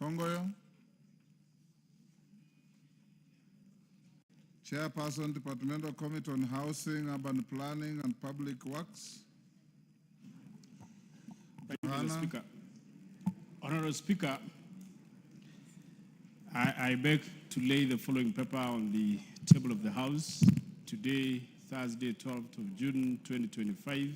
Tongoyo. Chairperson, Departmental Committee on Housing, Urban Planning and Public Works. Thank you, Mr. Speaker. Honorable Speaker, I beg to lay the following paper on the table of the House today, Thursday, 12th of June, 2025.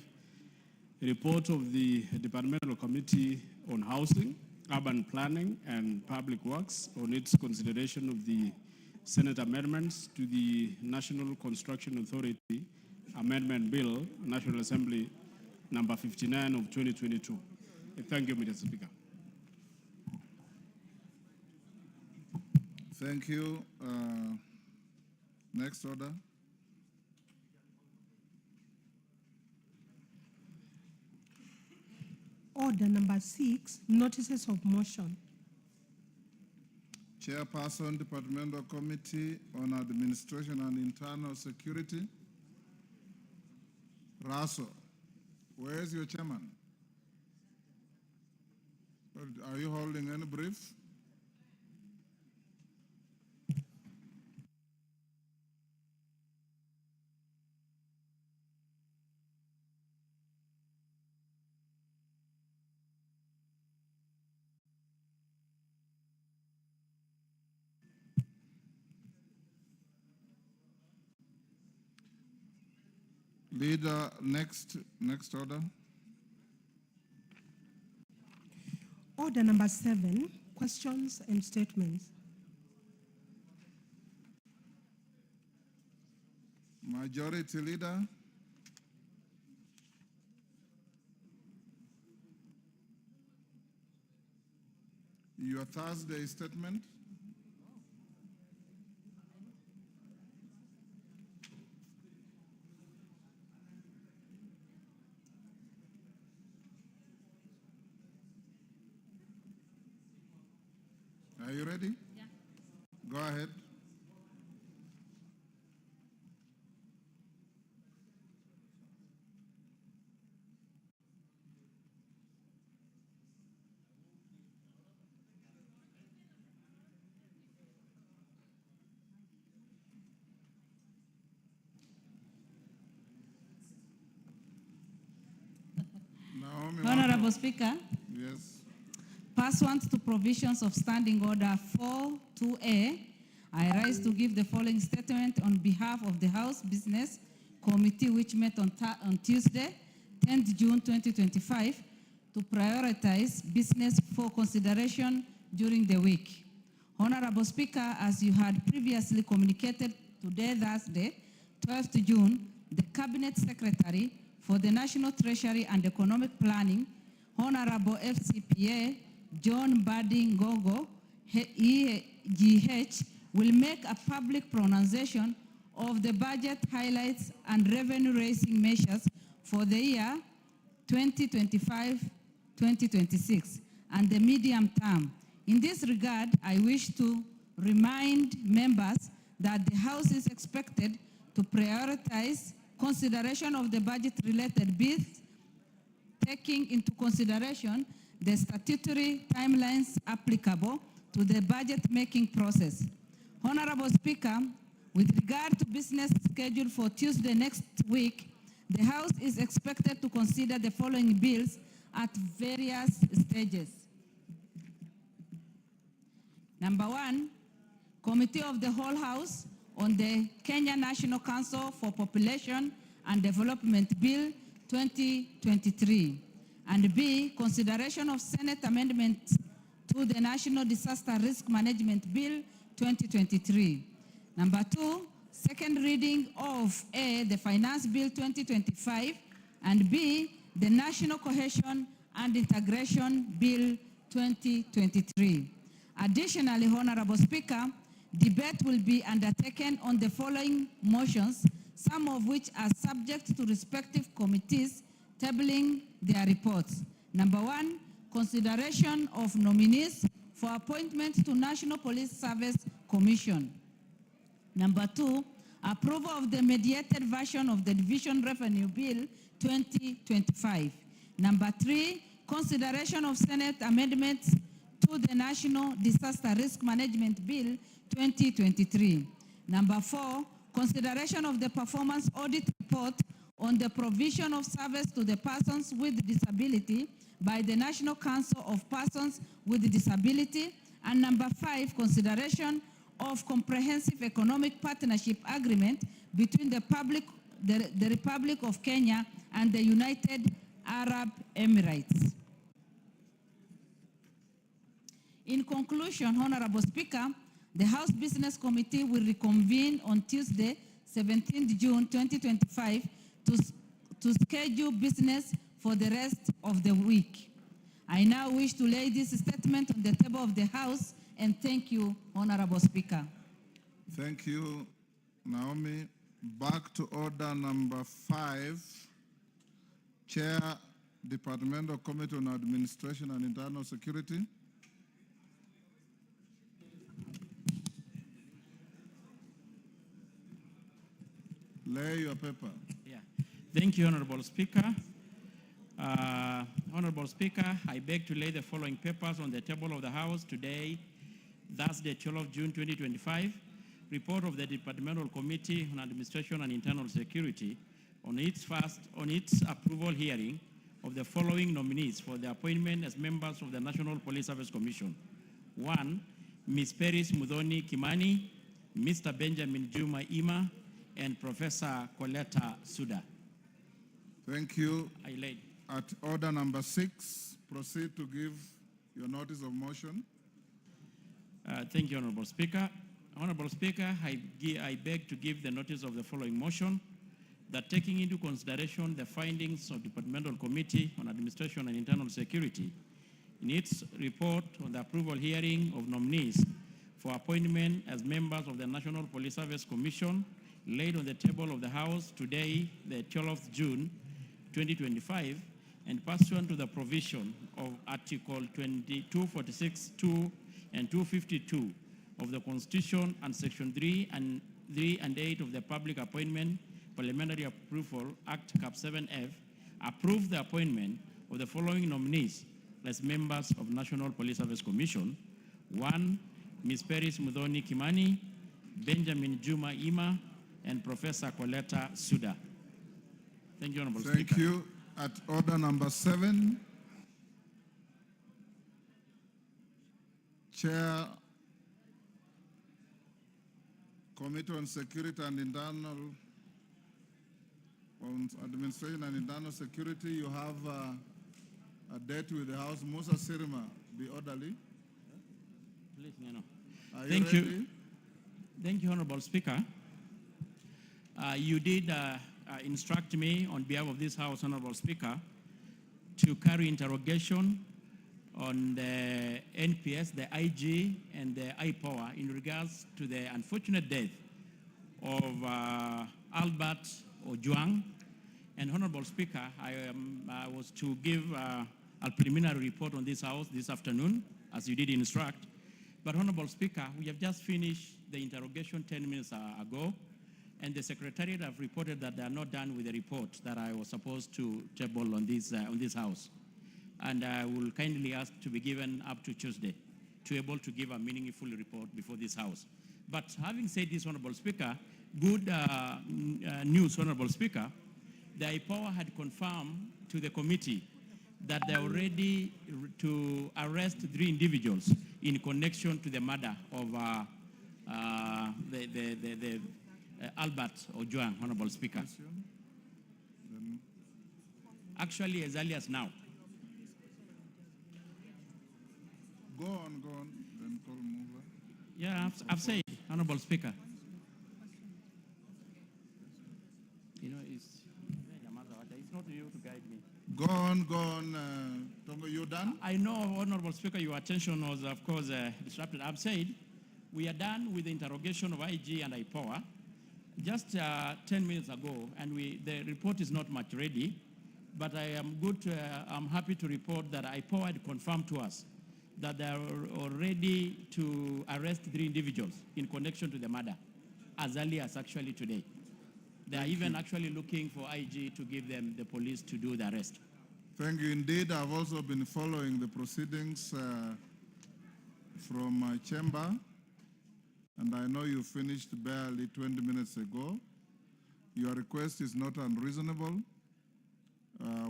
A report of the Departmental Committee on Housing, Urban Planning and Public Works on its consideration of the Senate amendments to the National Construction Authority Amendment Bill, National Assembly number 59 of 2022. Thank you, Mr. Speaker. Thank you. Next order. Order number 6, notices of motion. Chairperson, Departmental Committee on Administration and Internal Security. Raso, where is your chairman? Are you holding any brief? Leader, next order. Order number 7, questions and statements. Majority Leader. Your Thursday statement. Are you ready? Yeah. Go ahead. Honorable Speaker, Yes. pursuant to provisions of Standing Order 4.2a, I rise to give the following statement on behalf of the House Business Committee, which met on Tuesday, 10th June 2025, to prioritize business for consideration during the week. Honorable Speaker, as you had previously communicated today, Thursday, 12th June, the Cabinet Secretary for the National Treasury and Economic Planning, Honorable FCPA John Mbadi Ngogo, EGH, will make a public pronunciation of the budget highlights and revenue-raising measures for the year 2025-2026 and the medium term. In this regard, I wish to remind members that the House is expected to prioritize consideration of the budget-related bills, taking into consideration the statutory timelines applicable to the budget-making process. Honorable Speaker, with regard to business scheduled for Tuesday next week, the House is expected to consider the following bills at various stages. Number 1, Committee of the Whole House on the Kenyan National Council for Population and Development Bill 2023. And B, consideration of Senate amendments to the National Disaster Risk Management Bill 2023. Number 2, second reading of A, the Finance Bill 2025, and B, the National Cohesion and Integration Bill 2023. Additionally, Honorable Speaker, debate will be undertaken on the following motions, some of which are subject to respective committees tabling their reports. Number 1, consideration of nominees for appointment to National Police Service Commission. Number 2, approval of the mediated version of the Division Revenue Bill 2025. Number 3, consideration of Senate amendments to the National Disaster Risk Management Bill 2023. Number 4, consideration of the performance audit report on the provision of service to the persons with disability by the National Council of Persons with Disability. And number 5, consideration of comprehensive economic partnership agreement between the Republic of Kenya and the United Arab Emirates. In conclusion, Honorable Speaker, the House Business Committee will reconvene on Tuesday, 17th June 2025 to schedule business for the rest of the week. I now wish to lay this statement on the table of the House and thank you, Honorable Speaker. Thank you, Naomi. Back to order number 5. Chair, Departmental Committee on Administration and Internal Security. Lay your paper. Yeah. Thank you, Honorable Speaker. Honorable Speaker, I beg to lay the following papers on the table of the House today, Thursday, 12 June 2025. Report of the Departmental Committee on Administration and Internal Security on its approval hearing of the following nominees for the appointment as members of the National Police Service Commission. 1, Ms. Peris Muthoni Kimani, Mr. Benjamin Juma Ima, and Professor Coletta Suda. Thank you. I laid. At order number 6, proceed to give your notice of motion. Thank you, Honorable Speaker. Honorable Speaker, I beg to give the notice of the following motion, that taking into consideration the findings of Departmental Committee on Administration and Internal Security in its report on the approval hearing of nominees for appointment as members of the National Police Service Commission laid on the table of the House today, the 12th June 2025, and pursuant to the provision of Article 246(2) and 252 of the Constitution and Section 3 and 8 of the Public Appointment Parliamentary Approval Act Cap.7F, approve the appointment of the following nominees as members of National Police Service Commission. 1, Ms. Peris Muthoni Kimani, Benjamin Juma Ima, and Professor Coletta Suda. Thank you, Honorable Speaker. Thank you. At order number 7, Chair, Committee on Security and Internal, on Administration and Internal Security, you have a date with the House. Musa Sirma, be orderly. Please, no. Are you Thank ready? you. Thank you, Honorable Speaker. You did instruct me on behalf of this House, Honorable Speaker, to carry interrogation on the NPS, the IG, and the IPOA in regards to the unfortunate death of Albert Ojwang. And Honorable Speaker, I was to give a preliminary report on this House this afternoon, as you did instruct. But Honorable Speaker, we have just finished the interrogation 10 minutes ago, and the Secretariat have reported that they are not done with the report that I was supposed to table on this House. And I will kindly ask to be given up to Tuesday to be able to give a meaningful report before this House. But having said this, Honorable Speaker, good news, Honorable Speaker, the IPOA had confirmed to the committee that they are ready to arrest 3 individuals in connection to the murder of Albert Ojwang, Honorable Speaker. Actually, as early as now. Go on, then call mover. Yeah, I've said, Honorable Speaker. You know, it's not you to guide me. Go on. Tongo, you done? I know, Honorable Speaker, your attention was, of course, disrupted. I've said we are done with the interrogation of IG and IPOA just 10 minutes ago, and the report is not much ready, but I'm happy to report that IPOA had confirmed to us that they are ready to arrest 3 individuals in connection to the murder, as early as actually today. They are even actually looking for IG to give them the police to do the arrest. Thank you. Indeed, I've also been following the proceedings from my chamber, and I know you finished barely 20 minutes ago. Your request is not unreasonable.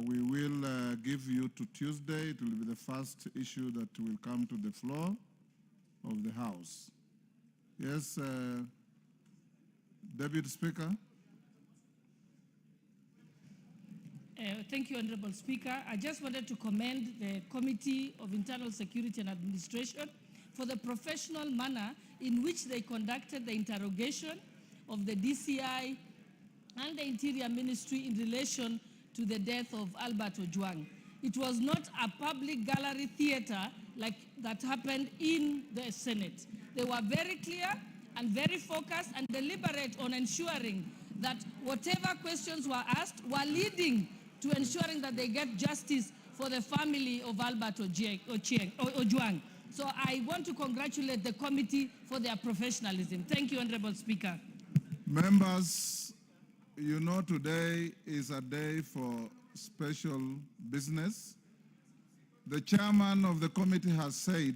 We will give you to Tuesday. It will be the first issue that will come to the floor of the House. Yes, Deputy Speaker. Thank you, Honorable Speaker. I just wanted to commend the Committee of Internal Security and Administration for the professional manner in which they conducted the interrogation of the DCI and the Interior Ministry in relation to the death of Albert Ojwang. It was not a public gallery theater like that happened in the Senate. They were very clear and very focused and deliberate on ensuring that whatever questions were asked were leading to ensuring that they get justice for the family of Albert Ojwang. So I want to congratulate the committee for their professionalism. Thank you, Honorable Speaker. Members, you know today is a day for special business. The chairman of the committee has said,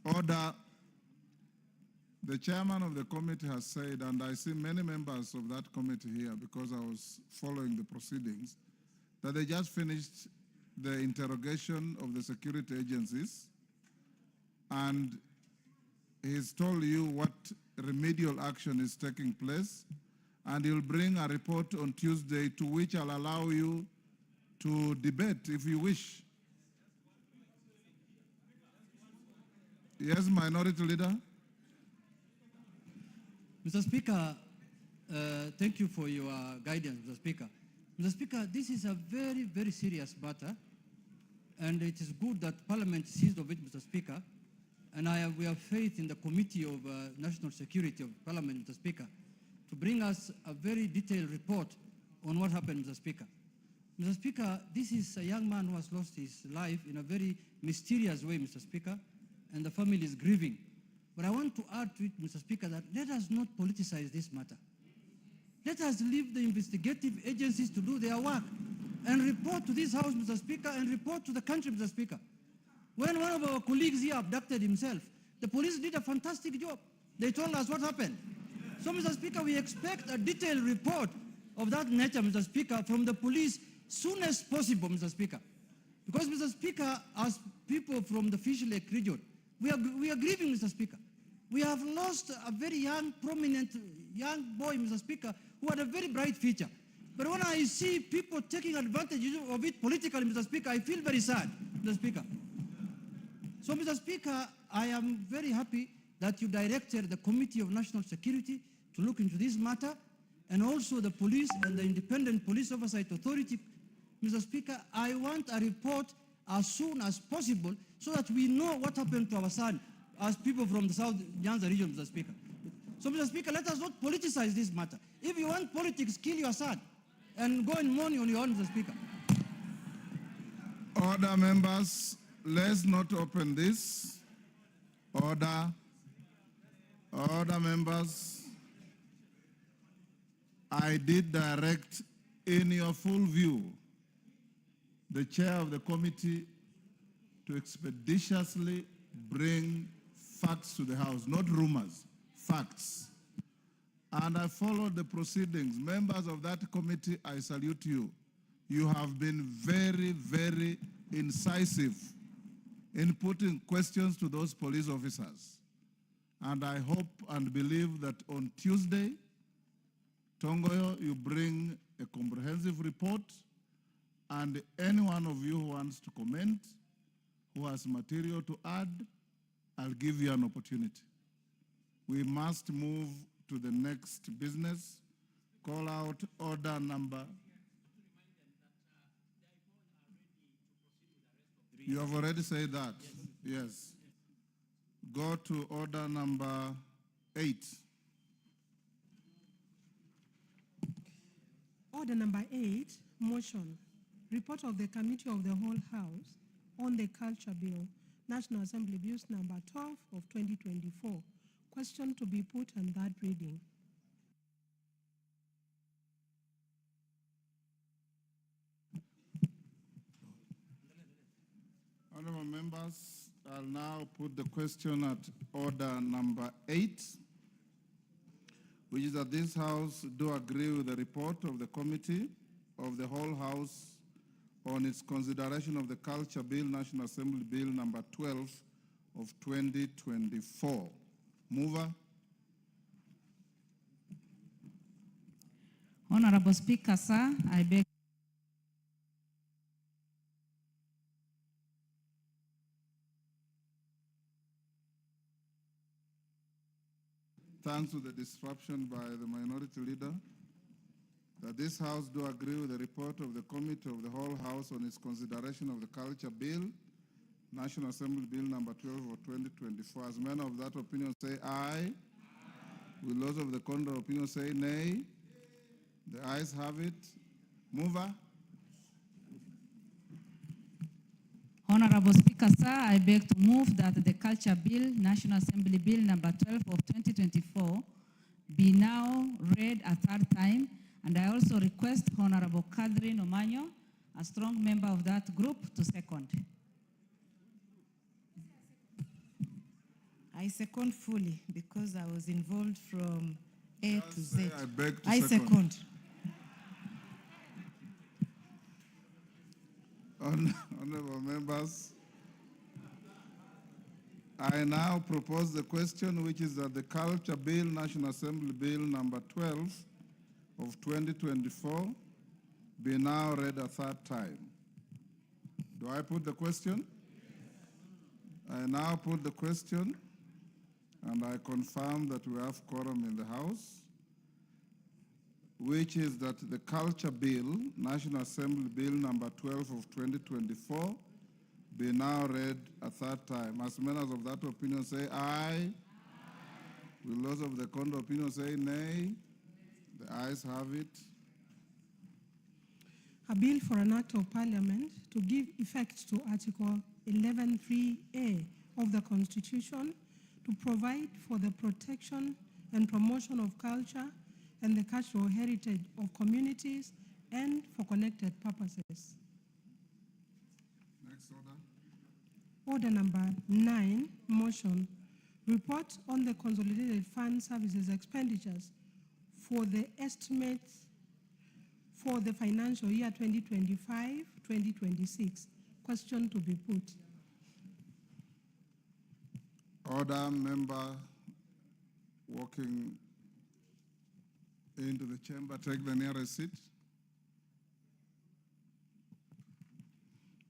order. The chairman of the committee has said, and I see many members of that committee here because I was following the proceedings, that they just finished the interrogation of the security agencies, and he's told you what remedial action is taking place, and he'll bring a report on Tuesday to which I'll allow you to debate if you wish. Yes, Minority Leader. Mr. Speaker, thank you for your guidance, Mr. Speaker. Mr. Speaker, this is a very, very serious matter, and it is good that Parliament seized of it, Mr. Speaker, and we have faith in the Committee of National Security of Parliament, Mr. Speaker, to bring us a very detailed report on what happened, Mr. Speaker. Mr. Speaker, this is a young man who has lost his life in a very mysterious way, Mr. Speaker, and the family is grieving. But I want to add to it, Mr. Speaker, that let us not politicize this matter. Let us leave the investigative agencies to do their work and report to this House, Mr. Speaker, and report to the country, Mr. Speaker. When one of our colleagues here abducted himself, the police did a fantastic job. They told us what happened. So, Mr. Speaker, we expect a detailed report of that nature, Mr. Speaker, from the police soon as possible, Mr. Speaker. Because, Mr. Speaker, as people from the Fish Lake region, we are grieving, Mr. Speaker. We have lost a very young, prominent young boy, Mr. Speaker, who had a very bright future. But when I see people taking advantage of it politically, Mr. Speaker, I feel very sad, Mr. Speaker. So, Mr. Speaker, I am very happy that you directed the Committee of National Security to look into this matter, and also the police and the Independent Police Oversight Authority. Mr. Speaker, I want a report as soon as possible so that we know what happened to our son as people from the South Nyanza region, Mr. Speaker. So, Mr. Speaker, let us not politicize this matter. If you want politics, kill your son and go and mourn on your own, Mr. Speaker. Order, members. Let's not open this. Order. Order, members. I did direct in your full view the chair of the committee to expeditiously bring facts to the House, not rumors, facts. And I followed the proceedings. Members of that committee, I salute you. You have been very, very incisive in putting questions to those police officers. And I hope and believe that on Tuesday, Tongoyo, you bring a comprehensive report, and any one of you who wants to comment, who has material to add, I'll give you an opportunity. We must move to the next business. Call out order number. You have already said that. Yes. Go to order number 8. Order number 8, motion. Report of the Committee of the Whole House on the Culture Bill, National Assembly Bills number 12 of 2024. Question to be put on that reading. Honorable members, I'll now put the question at order number 8, which is that this House do agree with the report of the Committee of the whole House on its consideration of the Culture Bill, National Assembly Bill number 12 of 2024. Mover. Honorable Speaker, sir, I beg. Thanks to the disruption by the Minority Leader, that this House do agree with the report of the Committee of the whole House on its consideration of the Culture Bill, National Assembly Bill number 12 of 2024. As men of that opinion say aye. Will those of the contrary opinion say nay? The ayes have it. Mover. Honorable Speaker, sir, I beg to move that the Culture Bill, National Assembly Bill number 12 of 2024 be now read a third time, and I also request Honorable Catherine Omanyo, a strong member of that group, to second. I second fully because I was involved from A to Z. I beg to I second. Honorable members, I now propose the question, which is that the Culture Bill, National Assembly Bill number 12 of 2024 be now read a third time. Do I put the question? I now put the question, and I confirm that we have quorum in the House, which is that the Culture Bill, National Assembly Bill number 12 of 2024, be now read a third time. As members of that opinion say aye. Will those of the contrary opinion say nay? The ayes have it. A bill for an act of parliament to give effect to Article 11.3A of the Constitution to provide for the protection and promotion of culture and the cultural heritage of communities and for connected purposes. Next order. Order number 9, motion. Report on the consolidated fund services expenditures for the estimates for the financial year 2025-2026. Question to be put. Order, member walking into the chamber, take the nearest seat.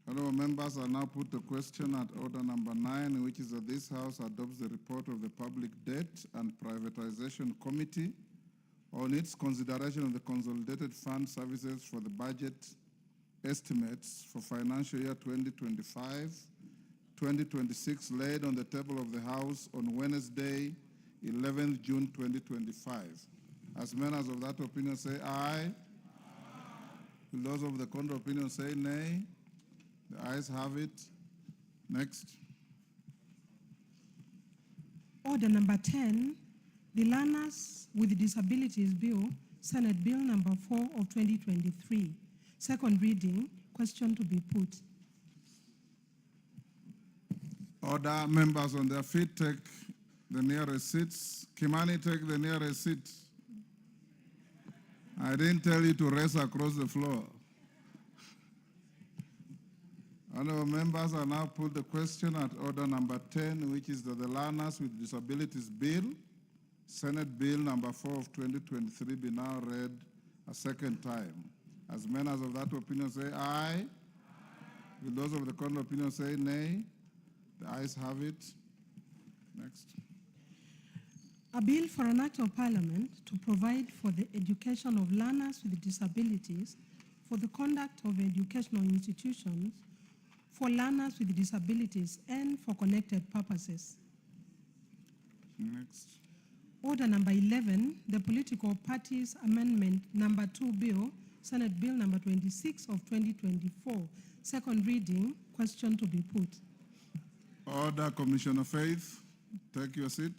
Honorable members, I now put the question at order number 9, which is that this House adopts the report of the Public Debt and Privatization Committee on its consideration of the consolidated fund services for the budget estimates for financial year 2025-2026 laid on the table of the House on Wednesday, 11th June 2025. As members of that opinion say aye. Will those of the contrary opinion say nay? The ayes have it. Next. Order number 10, the Learners with Disabilities Bill, Senate Bill number 4 of 2023. Second reading, question to be put. Order, members on their feet, take the nearest seats. Kimani, take the nearest seat. I didn't tell you to race across the floor. Honorable members, I now put the question at order number 10, which is that the Learners with Disabilities Bill, Senate Bill number 4 of 2023, be now read a second time. As members of that opinion say aye. Will those of the contrary opinion say nay? The ayes have it. Next. A bill for an act of parliament to provide for the education of learners with disabilities, for the conduct of educational institutions, for learners with disabilities, and for connected purposes. Next. Order number 11, the Political Parties Amendment number 2 Bill, Senate Bill number 26 of 2024. Second reading, question to be put. Order, Commissioner Faith. Take your seat.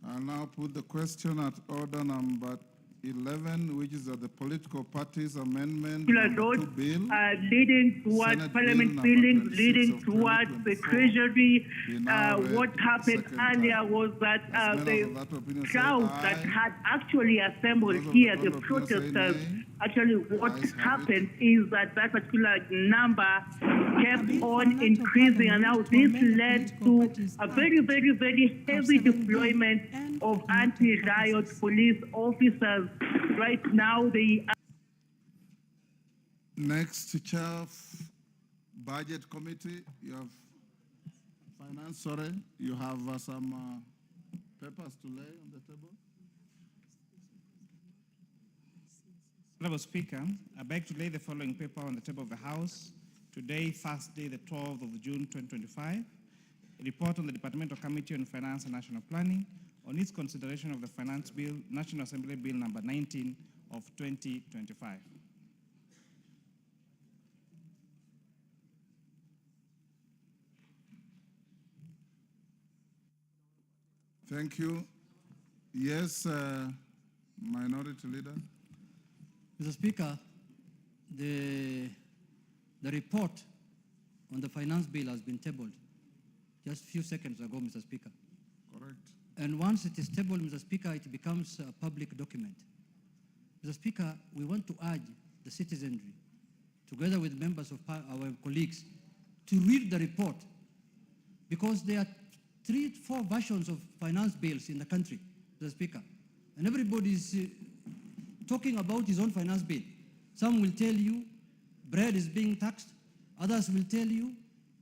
I'll now put the question at order number 11, which is the political parties amendment Bill, number 2 bill, leading towards Senate Parliament Bill buildings, number 26 leading of towards the 2024, Treasury. be now read What the happened second earlier time. was that As members the of that opinion say crowd aye. that had actually assembled Those of here, the the opinion say protesters, nay. actually what Ayes have happened is that that particular number kept bill for on an act of increasing, and now parliament to this amend the led Political to Parties a very, Act very, very heavy 7B deployment and of for elected anti-riot purposes. police officers. Right now, they Next, Chair of Budget Committee, you have Finance, sorry, you have some papers to lay on the table. Honorable Speaker, I beg to lay the following paper on the table of the House today, Thursday, the 12th of June, 2025. A report on the Departmental Committee on Finance and National Planning on its consideration of the Finance Bill, National Assembly Bill number 19 of 2025. Thank you. Yes, Minority Leader. Mr. Speaker, the report on the finance bill has been tabled just a few seconds ago, Mr. Speaker. Correct. And once it is tabled, Mr. Speaker, it becomes a public document. Mr. Speaker, we want to urge the citizenry, together with members of our colleagues, to read the report, because there are 3-4 versions of finance bills in the country, Mr. Speaker. And everybody is talking about his own finance bill. Some will tell you bread is being taxed. Others will tell you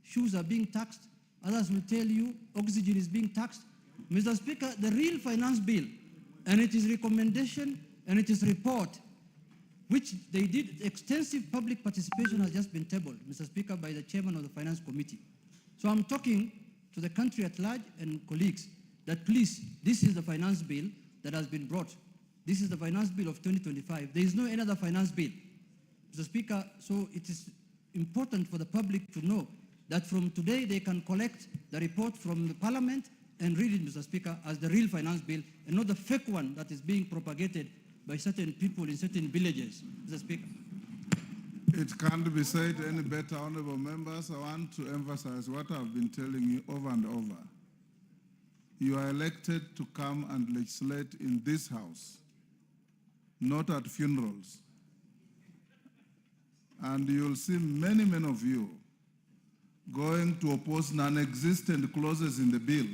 shoes are being taxed. Others will tell you oxygen is being taxed. Mr. Speaker, the real finance bill, and it is recommendation and it is report, which they did extensive public participation, has just been tabled, Mr. Speaker, by the chairman of the Finance Committee. So I'm talking to the country at large and colleagues that please, this is the finance bill that has been brought. This is the finance bill of 2025. There is no another finance bill, Mr. Speaker. So it is important for the public to know that from today they can collect the report from the Parliament and read it, Mr. Speaker, as the real finance bill and not the fake one that is being propagated by certain people in certain villages, Mr. Speaker. It can't be said any better, honorable members. I want to emphasize what I've been telling you over and over. You are elected to come and legislate in this house, not at funerals. And you'll see many, many of you going to oppose non-existent clauses in the bill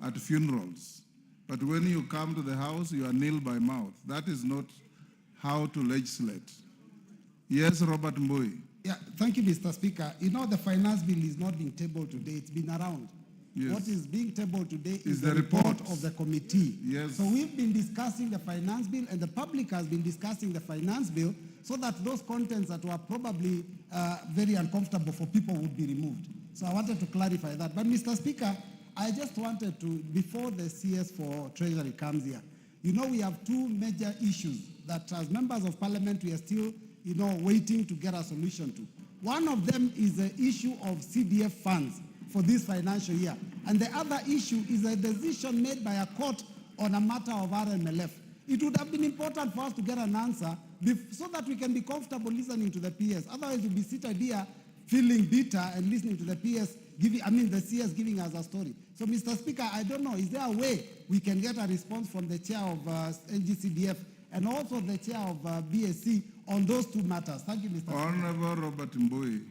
at funerals. But when you come to the house, you are nil by mouth. That is not how to legislate. Yes, Robert Mbui. Yeah, thank you, Mr. Speaker. You know, the finance bill is not being tabled today. It's been around. Yes. What is being tabled today is the the report report of the committee. Yes. So we've been discussing the finance bill, and the public has been discussing the finance bill, so that those contents that were probably very uncomfortable for people would be removed. So I wanted to clarify that. But Mr. Speaker, I just wanted to, before the CS for Treasury comes here, you know, we have two major issues that as members of parliament we are still, you know, waiting to get a solution to. One of them is the issue of CDF funds for this financial year. And the other issue is a decision made by a court on a matter of RMLF. It would have been important for us to get an answer so that we can be comfortable listening to the PS. Otherwise, we'll be seated here feeling bitter and listening to the PS, the CS giving us a story. So, Mr. Speaker, I don't know, is there a way we can get a response from the chair of NGCDF and also the chair of BSC on those two matters? Thank you, Mr. Speaker. Honorable Robert Mbui,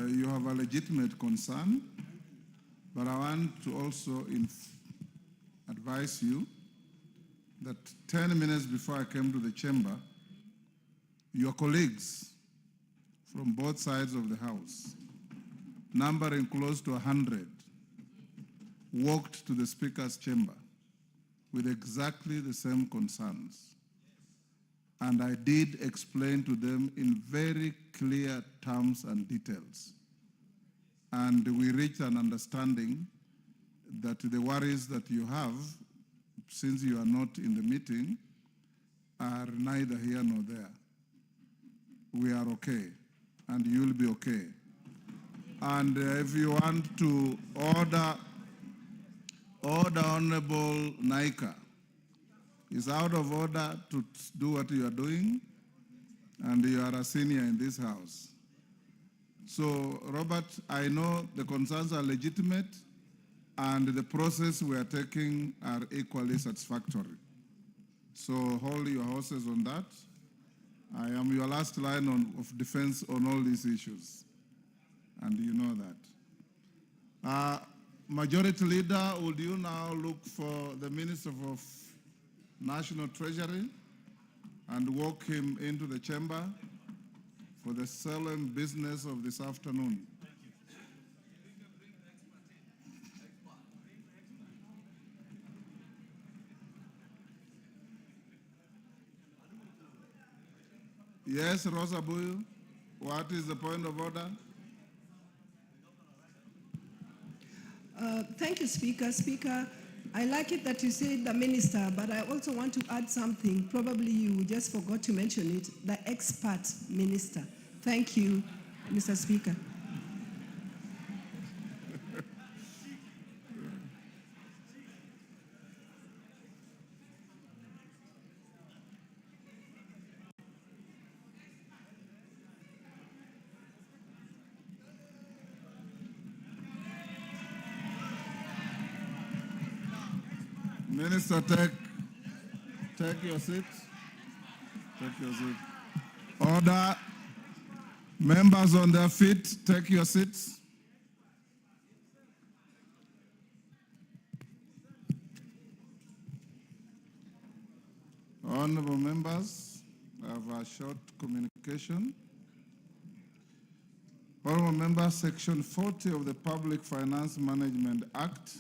you have a legitimate concern, but I want to also advise you that 10 minutes before I came to the chamber, your colleagues from both sides of the House, numbering close to 100, walked to the Speaker's chamber with exactly the same concerns. And I did explain to them in very clear terms and details. And we reached an understanding that the worries that you have, since you are not in the meeting, are neither here nor there. We are okay, and you will be okay. And if you want to order Honorable Naika It's out of order to do what you are doing, and you are a senior in this house. So, Robert, I know the concerns are legitimate, and the process we are taking are equally satisfactory. So hold your horses on that. I am your last line of defense on all these issues, and you know that. Majority Leader, would you now look for the Minister of National Treasury and walk him into the chamber for the solemn business of this afternoon? Yes, Rosa Buyu, what is the point of order? Thank you, Speaker. Speaker, I like it that you said the minister, but I also want to add something. Probably you just forgot to mention it, the expert minister. Thank you, Mr. Speaker. Minister, take your seat. Take your seat. Order. Members on their feet, take your seats. Honorable members, I have a short communication. Honorable members, Section 40 of the Public Finance Management Act,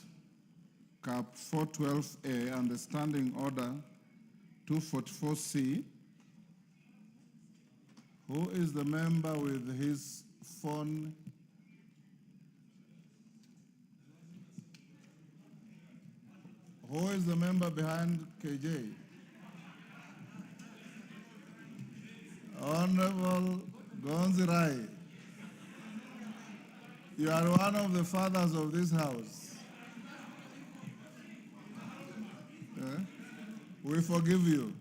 Ksh.4.2 and the Standing Order 244C. Who is the member with his phone? Who is the member behind KJ? Honorable Gonzirai, you are one of the fathers of this house. We forgive you.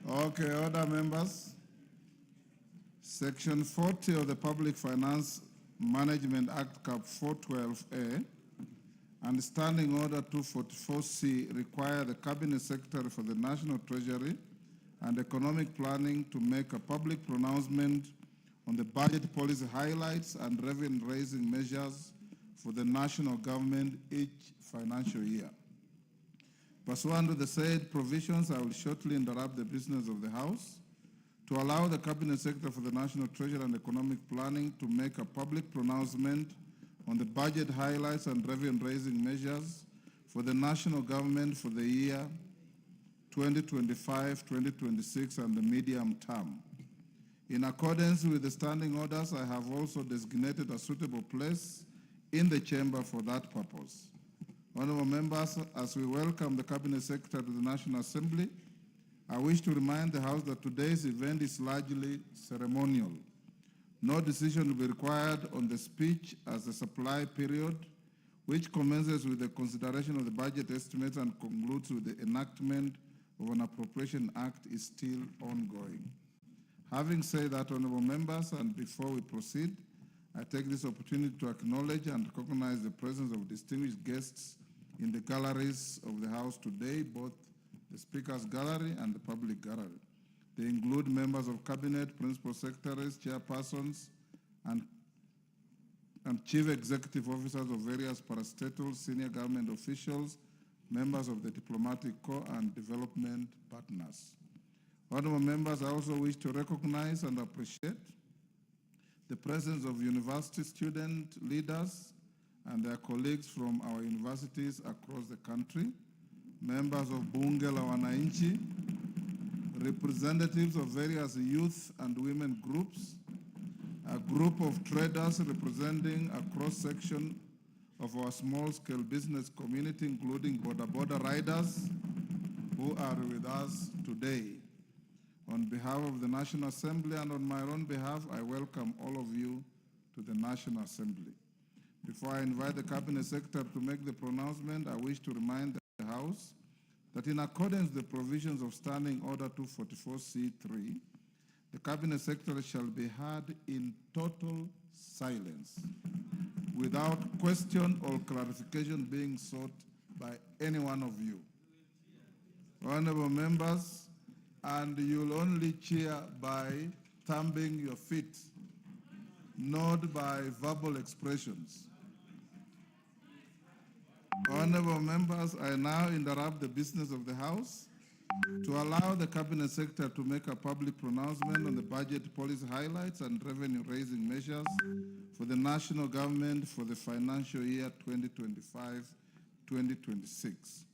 Okay, other members. Section 40 of the Public Finance Management Act, Ksh.4.2 and Standing Order 244C require the Cabinet Secretary for the National Treasury and Economic Planning to make a public pronouncement on the budget policy highlights and revenue-raising measures for the national government each financial year. Pursuant to the said provisions, I will shortly interrupt the business of the House to allow the Cabinet Secretary for the National Treasury and Economic Planning to make a public pronouncement on the budget highlights and revenue-raising measures for the national government for the year 2025-2026 and the medium term. In accordance with the standing orders, I have also designated a suitable place in the chamber for that purpose. Honorable members, as we welcome the Cabinet Secretary to the National Assembly, I wish to remind the House that today's event is largely ceremonial. No decision will be required on the speech as the supply period, which commences with the consideration of the budget estimates and concludes with the enactment of an appropriation act, is still ongoing. Having said that, honorable members, and before we proceed, I take this opportunity to acknowledge and recognize the presence of distinguished guests in the galleries of the House today, both the Speaker's Gallery and the public gallery. They include members of Cabinet, Principal Secretaries, Chairpersons, and Chief Executive Officers of various parastatals, senior government officials, members of the Diplomatic Corps, and development partners. Honorable members, I also wish to recognize and appreciate the presence of university student leaders and their colleagues from our universities across the country, members of Bunge la Wananchi, representatives of various youth and women groups, a group of traders representing a cross-section of our small-scale business community, including border riders who are with us today. On behalf of the National Assembly and on my own behalf, I welcome all of you to the National Assembly. Before I invite the Cabinet Secretary to make the pronouncement, I wish to remind the House that in accordance with the provisions of Standing Order 244C3, the Cabinet Secretary shall be heard in total silence, without question or clarification being sought by any one of you. Honorable members, and you'll only cheer by thumping your feet, not by verbal expressions. Honorable members, I now interrupt the business of the House to allow the Cabinet Secretary to make a public pronouncement on the budget policy highlights and revenue-raising measures for the national government for the financial year 2025-2026.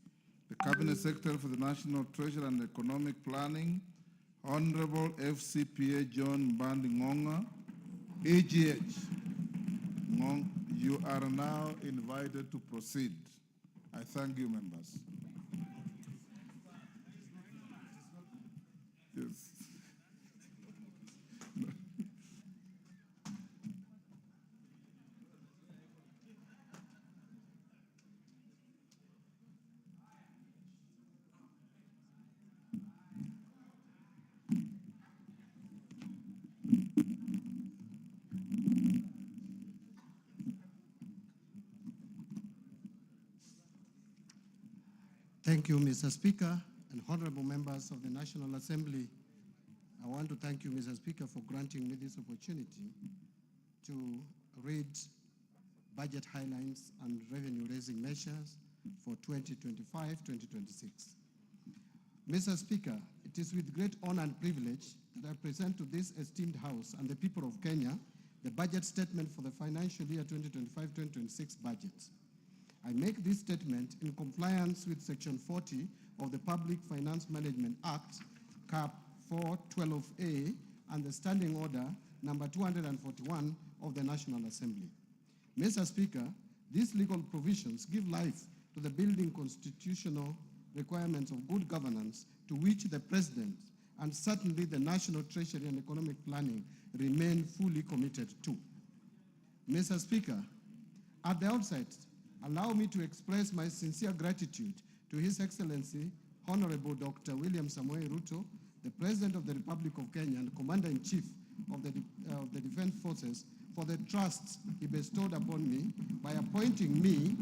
The Cabinet Secretary for the National Treasury and Economic Planning, Honorable FCPA John Mbadi, AGH. You are now invited to proceed. I thank you, members. Yes. Thank you, Mr. Speaker, and honorable members of the National Assembly. I want to thank you, Mr. Speaker, for granting me this opportunity to read budget highlights and revenue-raising measures for 2025-2026. Mr. Speaker, it is with great honor and privilege that I present to this esteemed House and the people of Kenya the budget statement for the financial year 2025-2026 budget. I make this statement in compliance with Section 40 of the Public Finance Management Act, Ksh.4.2, and the Standing Order number 241 of the National Assembly. Mr. Speaker, these legal provisions give life to the building constitutional requirements of good governance to which the President and certainly the National Treasury and Economic Planning remain fully committed to. Mr. Speaker, at the outset, allow me to express my sincere gratitude to His Excellency, Honorable Dr. William Ruto, the President of the Republic of Kenya and Commander-in-Chief of the Defense Forces, for the trust he bestowed upon me by appointing me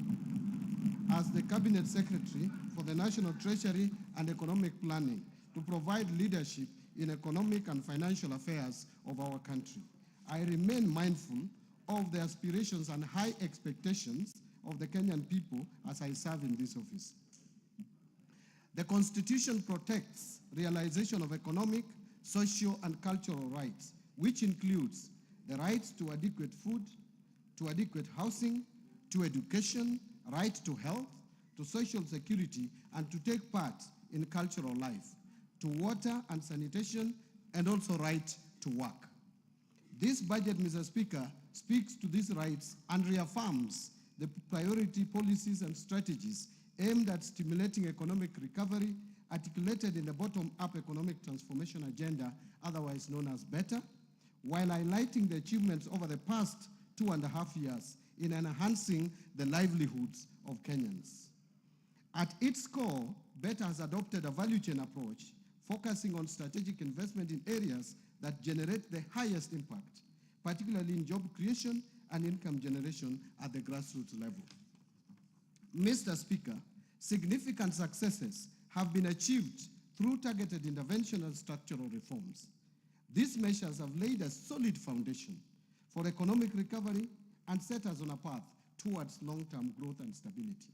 as the Cabinet Secretary for the National Treasury and Economic Planning to provide leadership in economic and financial affairs of our country. I remain mindful of the aspirations and high expectations of the Kenyan people as I serve in this office. The Constitution protects realization of economic, social, and cultural rights, which includes the rights to adequate food, to adequate housing, to education, right to health, to social security, and to take part in cultural life, to water and sanitation, and also right to work. This budget, Mr. Speaker, speaks to these rights and reaffirms the priority policies and strategies aimed at stimulating economic recovery articulated in the bottom-up economic transformation agenda, otherwise known as BETTER, while highlighting the achievements over the past 2.5 years in enhancing the livelihoods of Kenyans. At its core, BETTER has adopted a value chain approach, focusing on strategic investment in areas that generate the highest impact, particularly in job creation and income generation at the grassroots level. Mr. Speaker, significant successes have been achieved through targeted intervention and structural reforms. These measures have laid a solid foundation for economic recovery and set us on a path towards long-term growth and stability.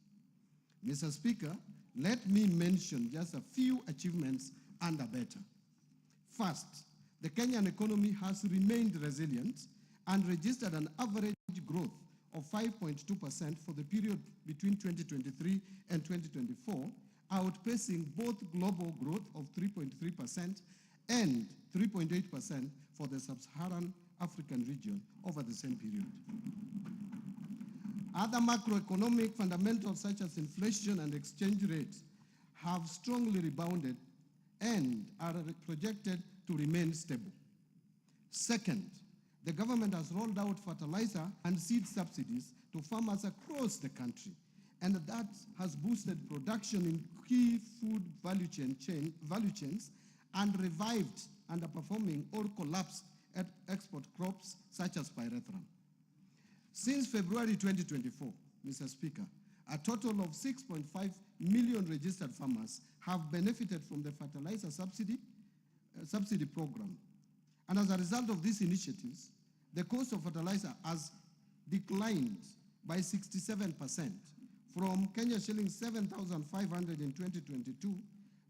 Mr. Speaker, let me mention just a few achievements under BETTER. First, the Kenyan economy has remained resilient and registered an average growth of 5.2% for the period between 2023 and 2024, outpacing both global growth of 3.3% and 3.8% for the sub-Saharan African region over the same period. Other macroeconomic fundamentals such as inflation and exchange rates have strongly rebounded and are projected to remain stable. Second, the government has rolled out fertilizer and seed subsidies to farmers across the country, and that has boosted production in key food value chains and revived underperforming or collapsed export crops such as pyrethrum. Since February 2024, Mr. Speaker, a total of 6.5 million registered farmers have benefited from the fertilizer subsidy program. And as a result of these initiatives, the cost of fertilizer has declined by 67% from Kenya shillings 7,500 in 2022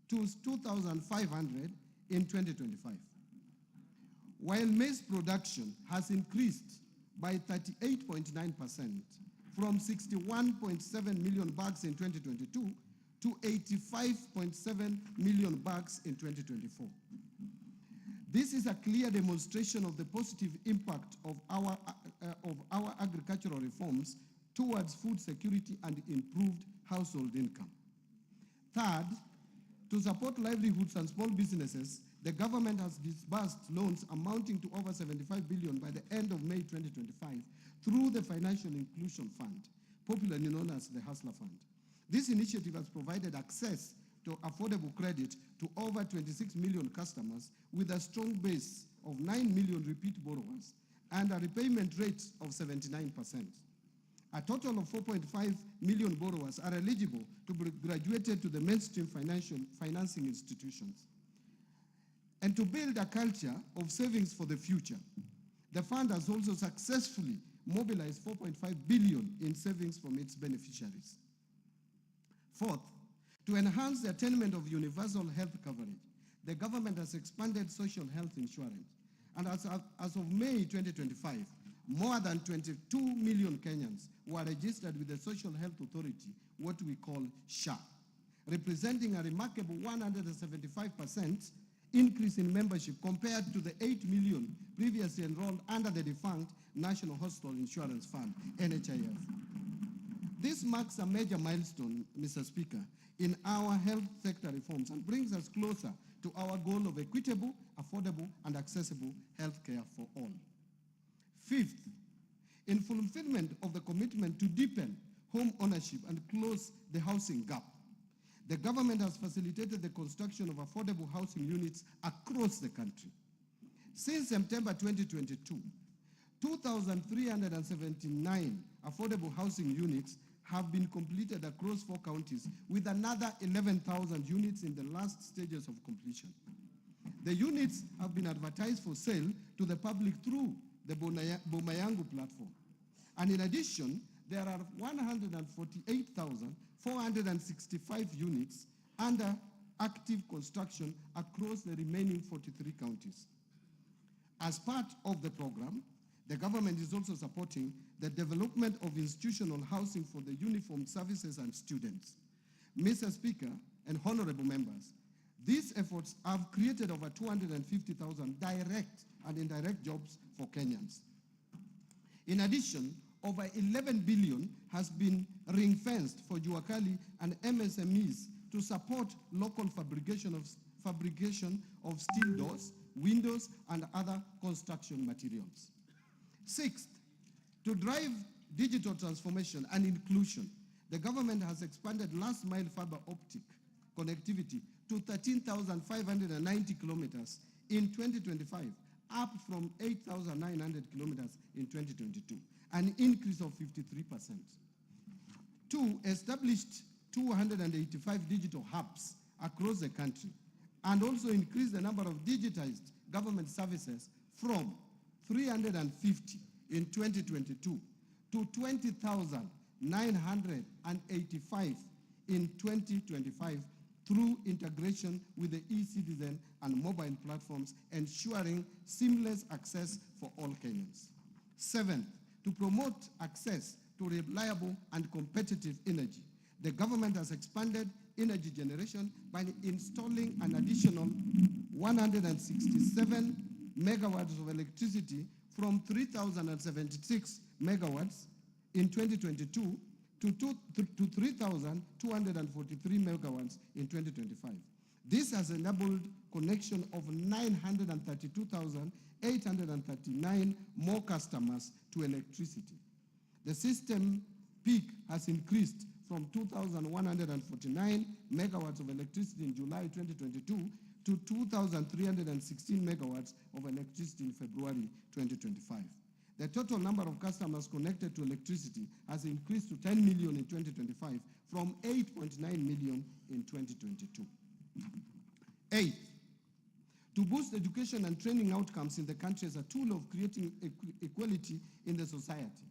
to 2,500 in 2025. While maize production has increased by 38.9% from 61.7 million bags in 2022 to 85.7 million bags in 2024. This is a clear demonstration of the positive impact of our agricultural reforms towards food security and improved household income. Third, to support livelihoods and small businesses, the government has disbursed loans amounting to over 75 billion by the end of May 2025 through the Financial Inclusion Fund, popularly known as the Hustler Fund. This initiative has provided access to affordable credit to over 26 million customers with a strong base of 9 million repeat borrowers and a repayment rate of 79%. A total of 4.5 million borrowers are eligible to be graduated to the mainstream financing institutions. And to build a culture of savings for the future, the fund has also successfully mobilized 4.5 billion in savings from its beneficiaries. Fourth, to enhance the attainment of universal health coverage, the government has expanded social health insurance. And as of May 2025, more than 22 million Kenyans were registered with the Social Health Authority, what we call SHA, representing a remarkable 175% increase in membership compared to the 8 million previously enrolled under the defunct National Hospital Insurance Fund, NHIF. This marks a major milestone, Mr. Speaker, in our health sector reforms and brings us closer to our goal of equitable, affordable, and accessible health care for all. Fifth, in fulfillment of the commitment to deepen home ownership and close the housing gap, the government has facilitated the construction of affordable housing units across the country. Since September 2022, 2,379 affordable housing units have been completed across 4 counties, with another 11,000 units in the last stages of completion. The units have been advertised for sale to the public through the Bomayangu platform. And in addition, there are 148,465 units under active construction across the remaining 43 counties. As part of the program, the government is also supporting the development of institutional housing for the uniformed services and students. Mr. Speaker and honorable members, these efforts have created over 250,000 direct and indirect jobs for Kenyans. In addition, over 11 billion has been ring-fenced for Juakali and MSMEs to support local fabrication of steel doors, windows, and other construction materials. Sixth, to drive digital transformation and inclusion, the government has expanded last-mile fiber optic connectivity to 13,590 kilometers in 2025, up from 8,900 kilometers in 2022, an increase of 53%. 2, established 285 digital hubs across the country, and also increased the number of digitized government services from 350 in 2022 to 20,985 in 2025 through integration with the e-citizen and mobile platforms, ensuring seamless access for all Kenyans. Seventh, to promote access to reliable and competitive energy, the government has expanded energy generation by installing an additional 167 megawatts of electricity from 3,076 megawatts in 2022 to 3,243 megawatts in 2025. This has enabled connection of 932,839 more customers to electricity. The system peak has increased from 2,149 megawatts of electricity in July 2022 to 2,316 megawatts of electricity in February 2025. The total number of customers connected to electricity has increased to 10 million in 2025 from 8.9 million in 2022. Eighth, to boost education and training outcomes in the country as a tool of creating equality in the society,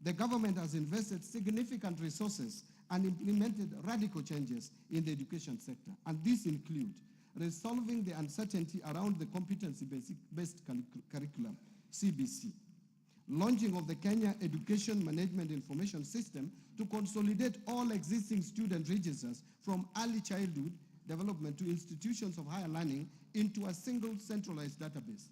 the government has invested significant resources and implemented radical changes in the education sector. And these include resolving the uncertainty around the competency-based curriculum, CBC, launching of the Kenya Education Management Information System to consolidate all existing student registers from early childhood development to institutions of higher learning into a single centralized database.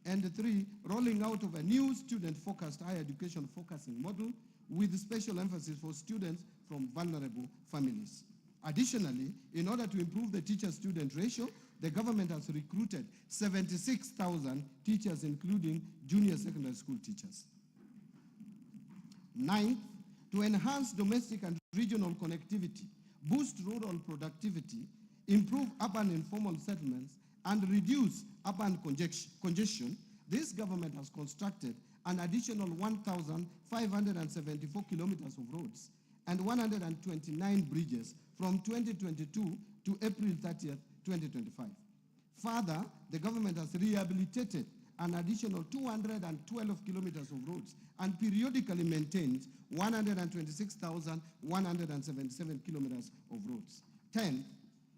And three, rolling out of a new student-focused higher education focusing model with special emphasis for students from vulnerable families. Additionally, in order to improve the teacher-student ratio, the government has recruited 76,000 teachers, including junior secondary school teachers. Ninth, to enhance domestic and regional connectivity, boost rural productivity, improve urban informal settlements, and reduce urban congestion, this government has constructed an additional 1,574 kilometers of roads and 129 bridges from 2022 to April 30th, 2025. Further, the government has rehabilitated an additional 212 kilometers of roads and periodically maintains 126,177 kilometers of roads. 10th,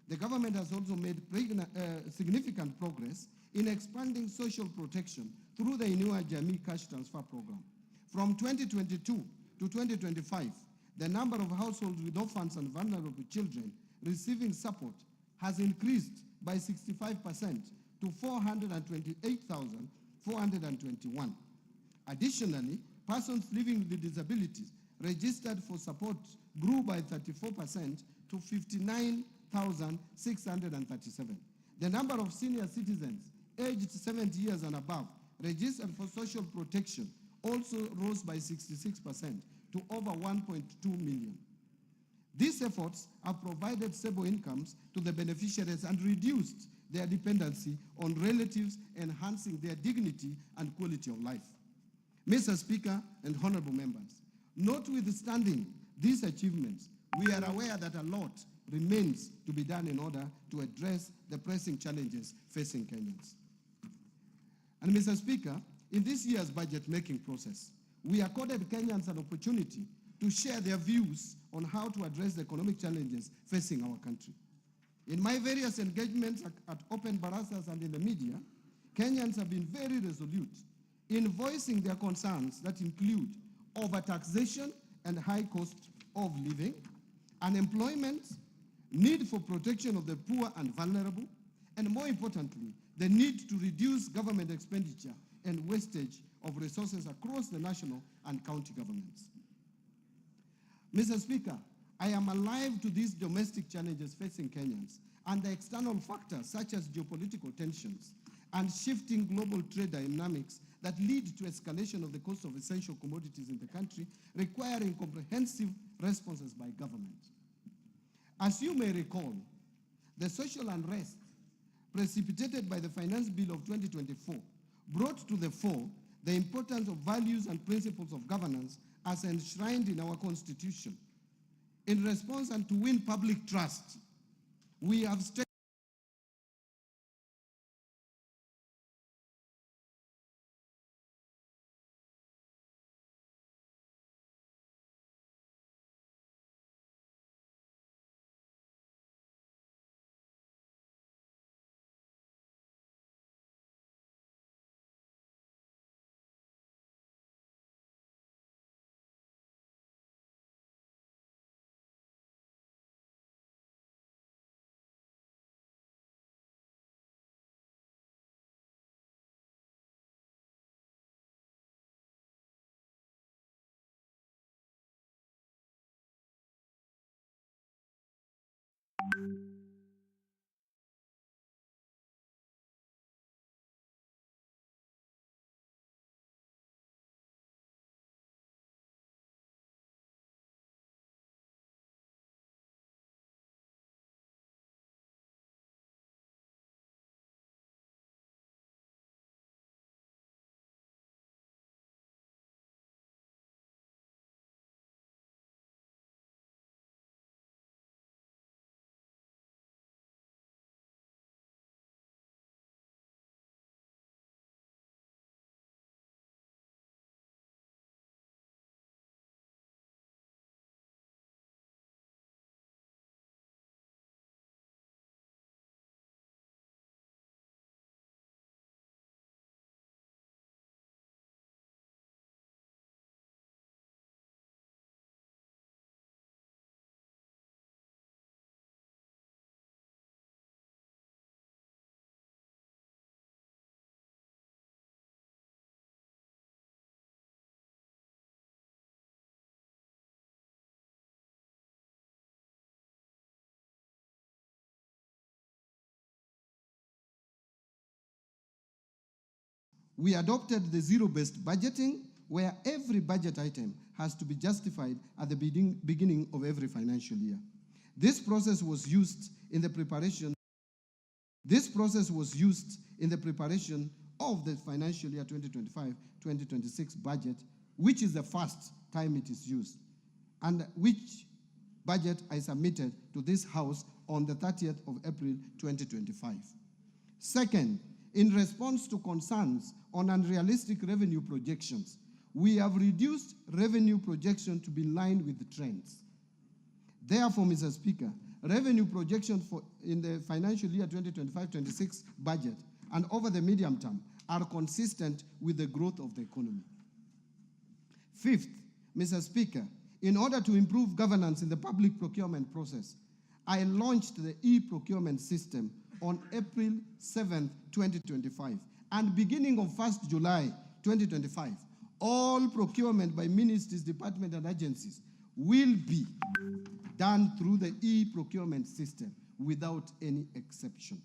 the government has also made significant progress in expanding social protection through the Inua Jamii Cash Transfer Program. From 2022 to 2025, the number of households with orphans and vulnerable children receiving support has increased by 65% to 428,421. Additionally, persons living with disabilities registered for support grew by 34% to 59,637. The number of senior citizens aged 70 years and above registered for social protection also rose by 66% to over 1.2 million. These efforts have provided stable incomes to the beneficiaries and reduced their dependency on relatives, enhancing their dignity and quality of life. Mr. Speaker and honorable members, notwithstanding these achievements, we are aware that a lot remains to be done in order to address the pressing challenges facing Kenyans. And Mr. Speaker, in this year's budget-making process, we accorded Kenyans an opportunity to share their views on how to address the economic challenges facing our country. In my various engagements at open barasas and in the media, Kenyans have been very resolute in voicing their concerns that include overtaxation and high cost of living, unemployment, need for protection of the poor and vulnerable, and more importantly, the need to reduce government expenditure and wastage of resources across the national and county governments. Mr. Speaker, I am alive to these domestic challenges facing Kenyans and the external factors such as geopolitical tensions and shifting global trade dynamics that lead to escalation of the cost of essential commodities in the country, requiring comprehensive responses by government. As you may recall, the social unrest precipitated by the Finance Bill of 2024 brought to the fore the importance of values and principles of governance as enshrined in our Constitution. In response and to win public trust, we have We adopted the zero-based budgeting, where every budget item has to be justified at the beginning of every financial year. This process was used in the preparation of the financial year 2025-2026 budget, which is the first time it is used, and which budget I submitted to this House on the 30th of April 2025. Second, in response to concerns on unrealistic revenue projections, we have reduced revenue projection to be in line with the trends. Therefore, Mr. Speaker, revenue projections in the financial year 2025-26 budget and over the medium term are consistent with the growth of the economy. Fifth, Mr. Speaker, in order to improve governance in the public procurement process, I launched the e-procurement system on April 7, 2025. And beginning of 1st July 2025, all procurement by ministries, departments, and agencies will be done through the e-procurement system without any exception.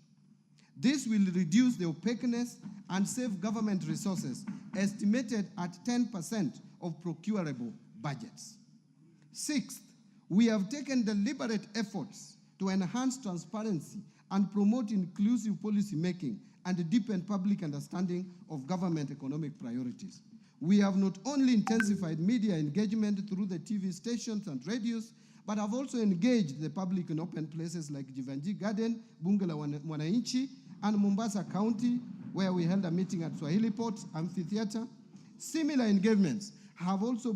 This will reduce the opaqueness and save government resources, estimated at 10% of procurable budgets. Sixth, we have taken deliberate efforts to enhance transparency and promote inclusive policy making and deepen public understanding of government economic priorities. We have not only intensified media engagement through the TV stations and radios, but have also engaged the public in open places like Jivanji Garden, Bunge la Mwananchi, and Mombasa County, where we held a meeting at Swahili Port Amphitheater. Similar engagements have also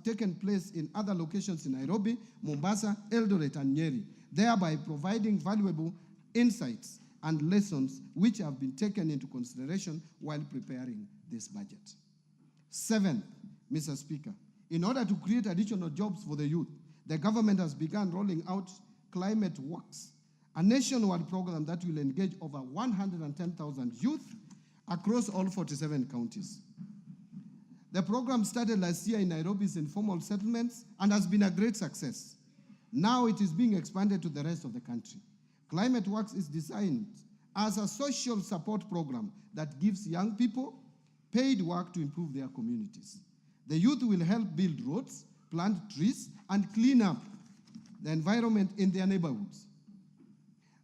taken place in other locations in Nairobi, Mombasa, Eldoret, and Nyeri, thereby providing valuable insights and lessons which have been taken into consideration while preparing this budget. Seventh, Mr. Speaker, in order to create additional jobs for the youth, the government has begun rolling out Climate Works, a nationwide program that will engage over 110,000 youth across all 47 counties. The program started last year in Nairobi's informal settlements and has been a great success. Now it is being expanded to the rest of the country. Climate Works is designed as a social support program that gives young people paid work to improve their communities. The youth will help build roads, plant trees, and clean up the environment in their neighborhoods.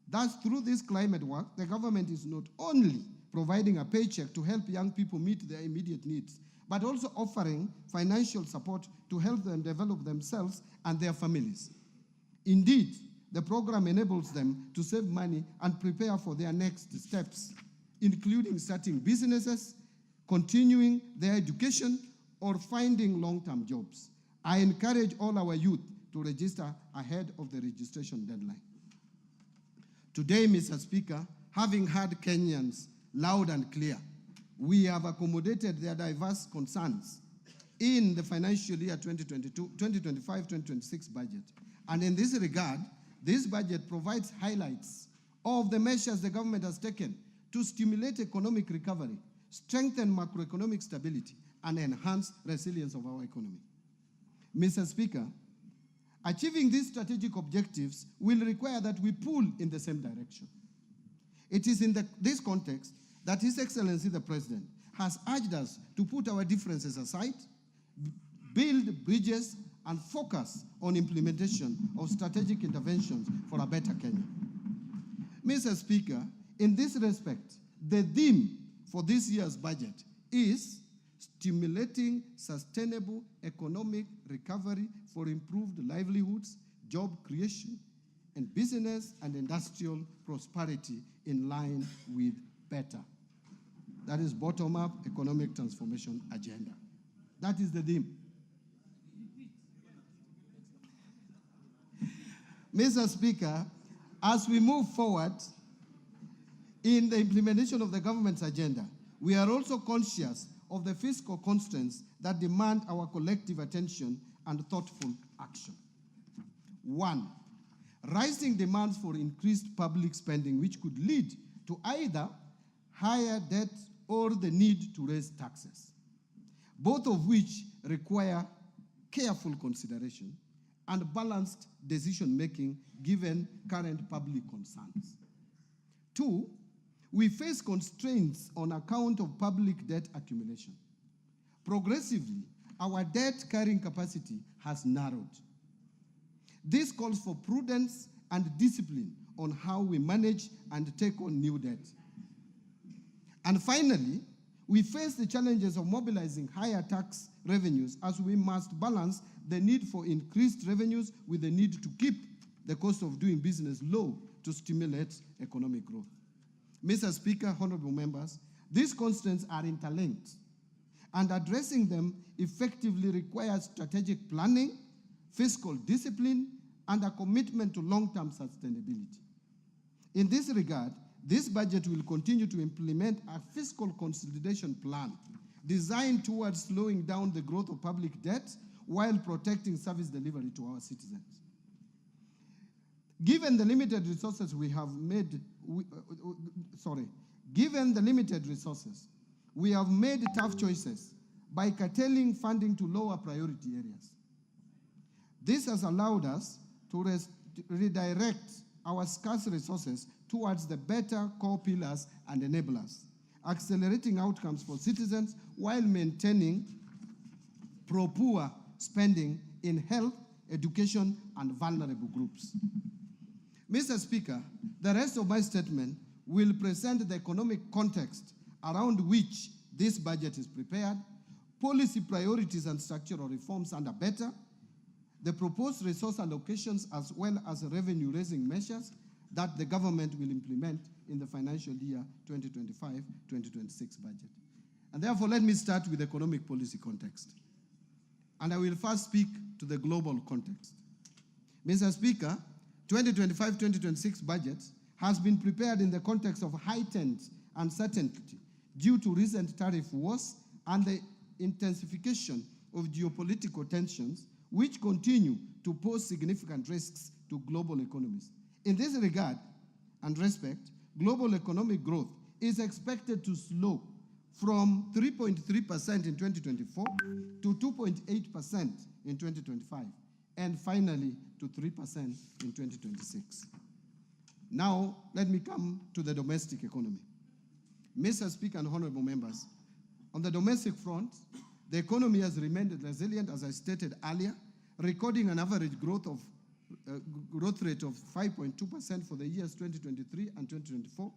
Thus, through this climate work, the government is not only providing a paycheck to help young people meet their immediate needs, but also offering financial support to help them develop themselves and their families. Indeed, the program enables them to save money and prepare for their next steps, including starting businesses, continuing their education, or finding long-term jobs. I encourage all our youth to register ahead of the registration deadline. Today, Mr. Speaker, having heard Kenyans loud and clear, we have accommodated their diverse concerns in the financial year 2025-2026 budget. And in this regard, this budget provides highlights of the measures the government has taken to stimulate economic recovery, strengthen macroeconomic stability, and enhance resilience of our economy. Mr. Speaker, achieving these strategic objectives will require that we pull in the same direction. It is in this context that His Excellency the President has urged us to put our differences aside, build bridges, and focus on implementation of strategic interventions for a better Kenya. Mr. Speaker, in this respect, the theme for this year's budget is stimulating sustainable economic recovery for improved livelihoods, job creation, and business and industrial prosperity in line with better. That is bottom-up economic transformation agenda. That is the theme. Mr. Speaker, as we move forward in the implementation of the government's agenda, we are also conscious of the fiscal constraints that demand our collective attention and thoughtful action. One, rising demands for increased public spending, which could lead to either higher debt or the need to raise taxes, both of which require careful consideration and balanced decision-making given current public concerns. Two, we face constraints on account of public debt accumulation. Progressively, our debt carrying capacity has narrowed. This calls for prudence and discipline on how we manage and take on new debt. And finally, we face the challenges of mobilizing higher tax revenues as we must balance the need for increased revenues with the need to keep the cost of doing business low to stimulate economic growth. Mr. Speaker, honorable members, these constraints are interlinked, and addressing them effectively requires strategic planning, fiscal discipline, and a commitment to long-term sustainability. In this regard, this budget will continue to implement a fiscal consolidation plan designed towards slowing down the growth of public debt while protecting service delivery to our citizens. Given the limited resources we have made tough choices by curtailing funding to lower priority areas. This has allowed us to redirect our scarce resources towards the better core pillars and enablers, accelerating outcomes for citizens while maintaining pro-poor spending in health, education, and vulnerable groups. Mr. Speaker, the rest of my statement will present the economic context around which this budget is prepared, policy priorities and structural reforms under better, the proposed resource allocations as well as revenue-raising measures that the government will implement in the financial year 2025-2026 budget. And therefore, let me start with economic policy context. And I will first speak to the global context. Mr. Speaker, 2025-2026 budget has been prepared in the context of heightened uncertainty due to recent tariff wars and the intensification of geopolitical tensions, which continue to pose significant risks to global economies. In this regard and respect, global economic growth is expected to slow from 3.3% in 2024 to 2.8% in 2025, and finally to 3% in 2026. Now, let me come to the domestic economy. Mr. Speaker and honorable members, on the domestic front, the economy has remained resilient, as I stated earlier, recording an average growth rate of 5.2% for the years 2023 and 2024.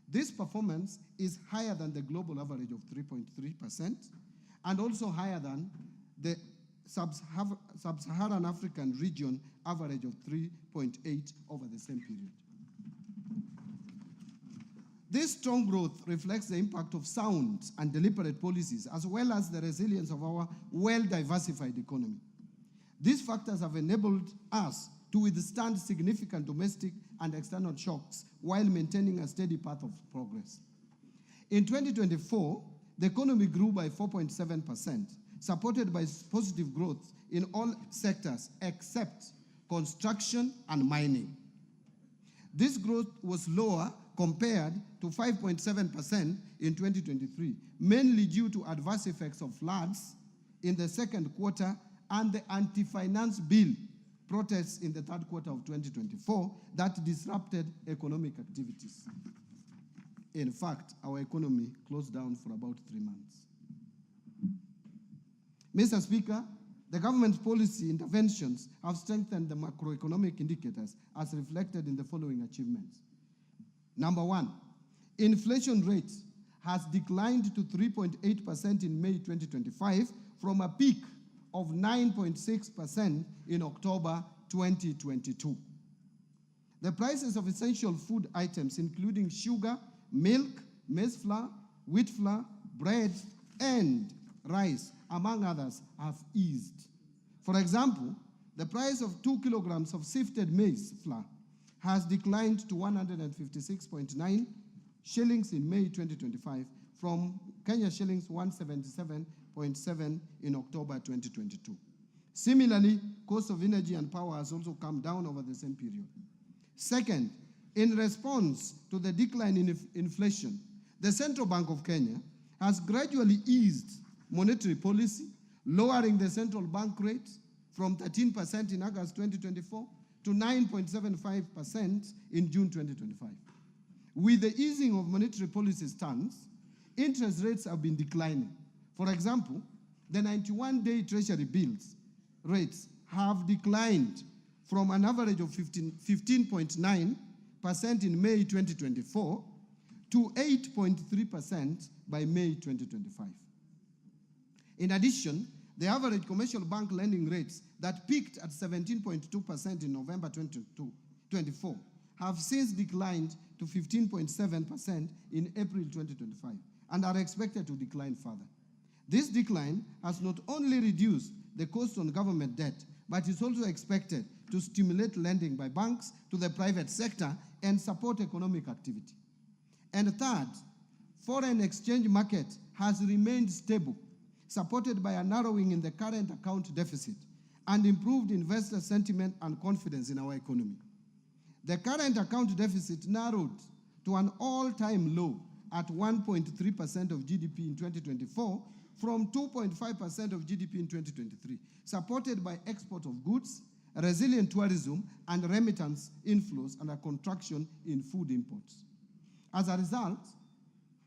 This performance is higher than the global average of 3.3% and also higher than the sub-Saharan African region average of 3.8 over the same period. This strong growth reflects the impact of sound and deliberate policies, as well as the resilience of our well-diversified economy. These factors have enabled us to withstand significant domestic and external shocks while maintaining a steady path of progress. In 2024, the economy grew by 4.7%, supported by positive growth in all sectors except construction and mining. This growth was lower compared to 5.7% in 2023, mainly due to adverse effects of floods in the second quarter and the anti-finance bill protests in the third quarter of 2024 that disrupted economic activities. In fact, our economy closed down for about 3 months. Mr. Speaker, the government's policy interventions have strengthened the macroeconomic indicators as reflected in the following achievements. Number one, inflation rate has declined to 3.8% in May 2025 from a peak of 9.6% in October 2022. The prices of essential food items, including sugar, milk, maize flour, wheat flour, bread, and rice, among others, have eased. For example, the price of 2 kilograms of sifted maize flour has declined to 156.9 shillings in May 2025 from Kenya shillings 177.7 in October 2022. Similarly, cost of energy and power has also come down over the same period. Second, in response to the decline in inflation, the Central Bank of Kenya has gradually eased monetary policy, lowering the central bank rate from 13% in August 2024 to 9.75% in June 2025. With the easing of monetary policy stance, interest rates have been declining. For example, the 91-day Treasury bills rates have declined from an average of 15.9% in May 2024 to 8.3% by May 2025. In addition, the average commercial bank lending rates that peaked at 17.2% in November 2024 have since declined to 15.7% in April 2025 and are expected to decline further. This decline has not only reduced the cost on government debt, but is also expected to stimulate lending by banks to the private sector and support economic activity. And third, foreign exchange market has remained stable, supported by a narrowing in the current account deficit and improved investor sentiment and confidence in our economy. The current account deficit narrowed to an all-time low at 1.3% of GDP in 2024 from 2.5% of GDP in 2023, supported by export of goods, resilient tourism, and remittance inflows, and a contraction in food imports. As a result,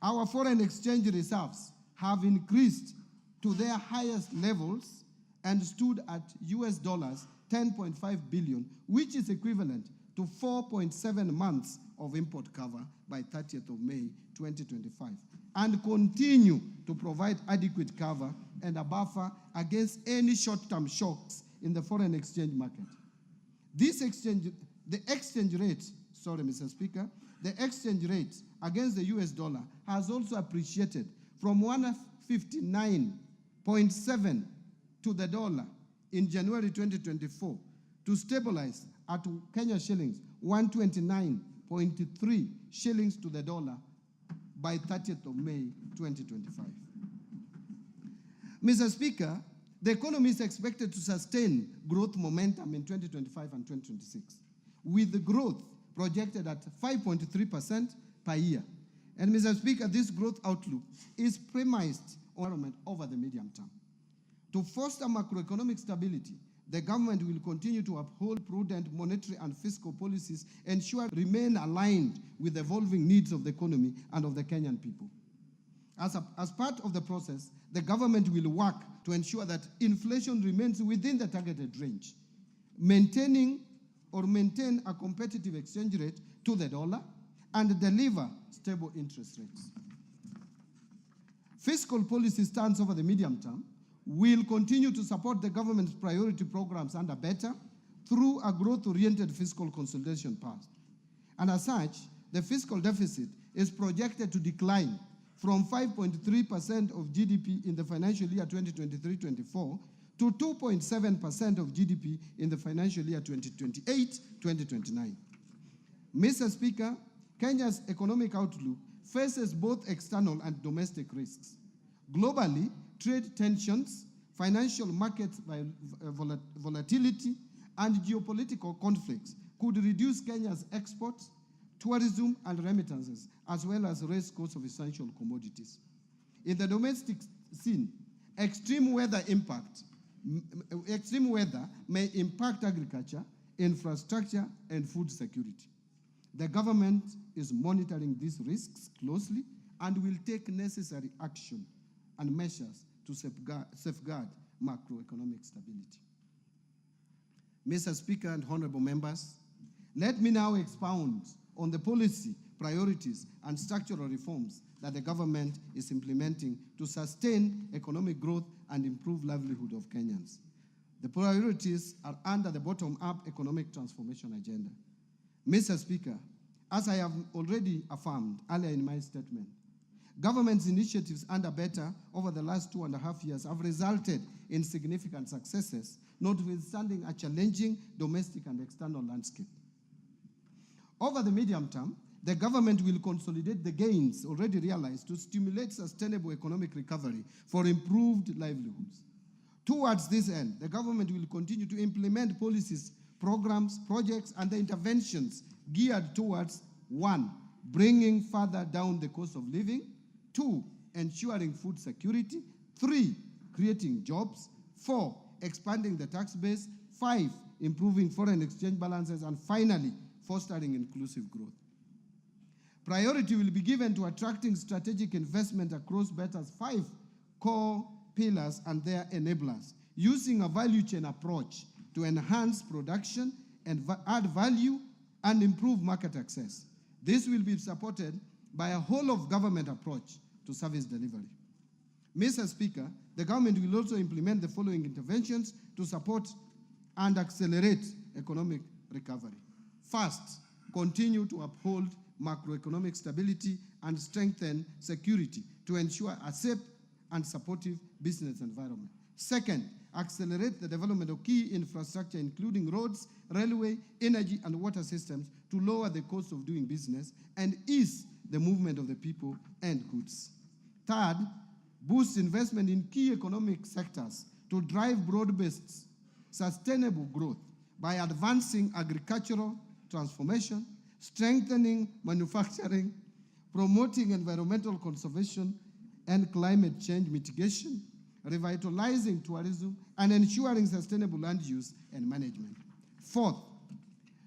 our foreign exchange reserves have increased to their highest levels and stood at US dollars 10.5 billion, which is equivalent to 4.7 months of import cover by 30th of May 2025, and continue to provide adequate cover and a buffer against any short-term shocks in the foreign exchange market. The exchange rate against the US dollar has also appreciated from 159.7 to the dollar in January 2024 to stabilize at Kenya shillings 129.3 shillings to the dollar by 30th of May 2025. Mr. Speaker, the economy is expected to sustain growth momentum in 2025 and 2026, with the growth projected at 5.3% per year. And Mr. Speaker, this growth outlook is premised on environment over the medium term. To foster macroeconomic stability, the government will continue to uphold prudent monetary and fiscal policies, ensure remain aligned with the evolving needs of the economy and of the Kenyan people. As part of the process, the government will work to ensure that inflation remains within the targeted range, maintain a competitive exchange rate to the dollar, and deliver stable interest rates. Fiscal policy stance over the medium term will continue to support the government's priority programs under better through a growth-oriented fiscal consolidation path. And as such, the fiscal deficit is projected to decline from 5.3% of GDP in the financial year 2023-24 to 2.7% of GDP in the financial year 2028-2029. Mr. Speaker, Kenya's economic outlook faces both external and domestic risks. Globally, trade tensions, financial market volatility, and geopolitical conflicts could reduce Kenya's exports, tourism, and remittances, as well as raise costs of essential commodities. In the domestic scene, extreme weather may impact agriculture, infrastructure, and food security. The government is monitoring these risks closely and will take necessary action and measures to safeguard macroeconomic stability. Mr. Speaker and honorable members, let me now expound on the policy, priorities, and structural reforms that the government is implementing to sustain economic growth and improve livelihood of Kenyans. The priorities are under the bottom-up economic transformation agenda. Mr. Speaker, as I have already affirmed earlier in my statement, government's initiatives under better over the last 2.5 years have resulted in significant successes, notwithstanding a challenging domestic and external landscape. Over the medium term, the government will consolidate the gains already realized to stimulate sustainable economic recovery for improved livelihoods. Towards this end, the government will continue to implement policies, programs, projects, and the interventions geared towards 1, bringing further down the cost of living, 2, ensuring food security, 3, creating jobs, 4, expanding the tax base, 5, improving foreign exchange balances, and finally, fostering inclusive growth. Priority will be given to attracting strategic investment across Beta's 5 core pillars and their enablers, using a value chain approach to enhance production and add value and improve market access. This will be supported by a whole of government approach to service delivery. Mr. Speaker, the government will also implement the following interventions to support and accelerate economic recovery. First, continue to uphold macroeconomic stability and strengthen security to ensure a safe and supportive business environment. Second, accelerate the development of key infrastructure, including roads, railway, energy, and water systems to lower the cost of doing business and ease the movement of the people and goods. Third, boost investment in key economic sectors to drive broad-based sustainable growth by advancing agricultural transformation, strengthening manufacturing, promoting environmental conservation and climate change mitigation, revitalizing tourism, and ensuring sustainable land use and management. Fourth,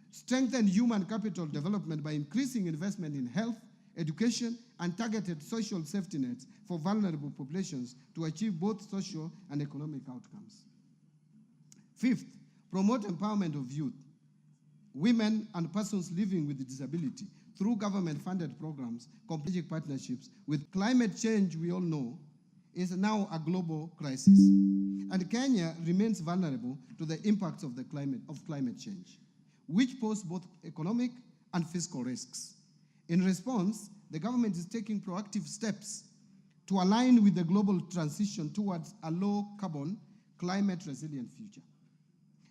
strengthen human capital development by increasing investment in health, education, and targeted social safety nets for vulnerable populations to achieve both social and economic outcomes. Fifth, promote empowerment of youth, women, and persons living with disability through government-funded programs, strategic partnerships. With climate change, we all know, is now a global crisis, and Kenya remains vulnerable to the impacts of climate change, which pose both economic and fiscal risks. In response, the government is taking proactive steps to align with the global transition towards a low-carbon, climate-resilient future.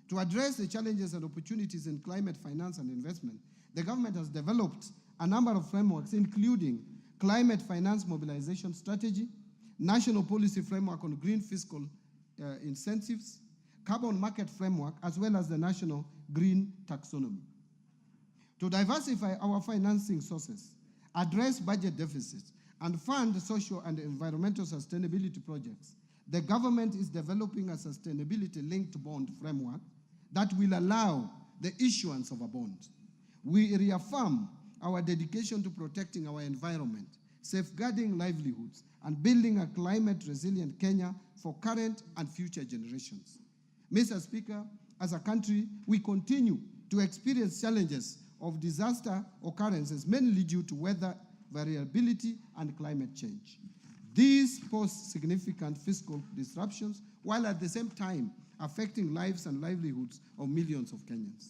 To address the challenges and opportunities in climate finance and investment, the government has developed a number of frameworks, including climate finance mobilization strategy, national policy framework on green fiscal incentives, carbon market framework, as well as the national green taxonomy. To diversify our financing sources, address budget deficits, and fund social and environmental sustainability projects, the government is developing a sustainability-linked bond framework that will allow the issuance of a bond. We reaffirm our dedication to protecting our environment, safeguarding livelihoods, and building a climate-resilient Kenya for current and future generations. Mr. Speaker, as a country, we continue to experience challenges of disaster occurrences, mainly due to weather variability and climate change. These pose significant fiscal disruptions, while at the same time affecting lives and livelihoods of millions of Kenyans.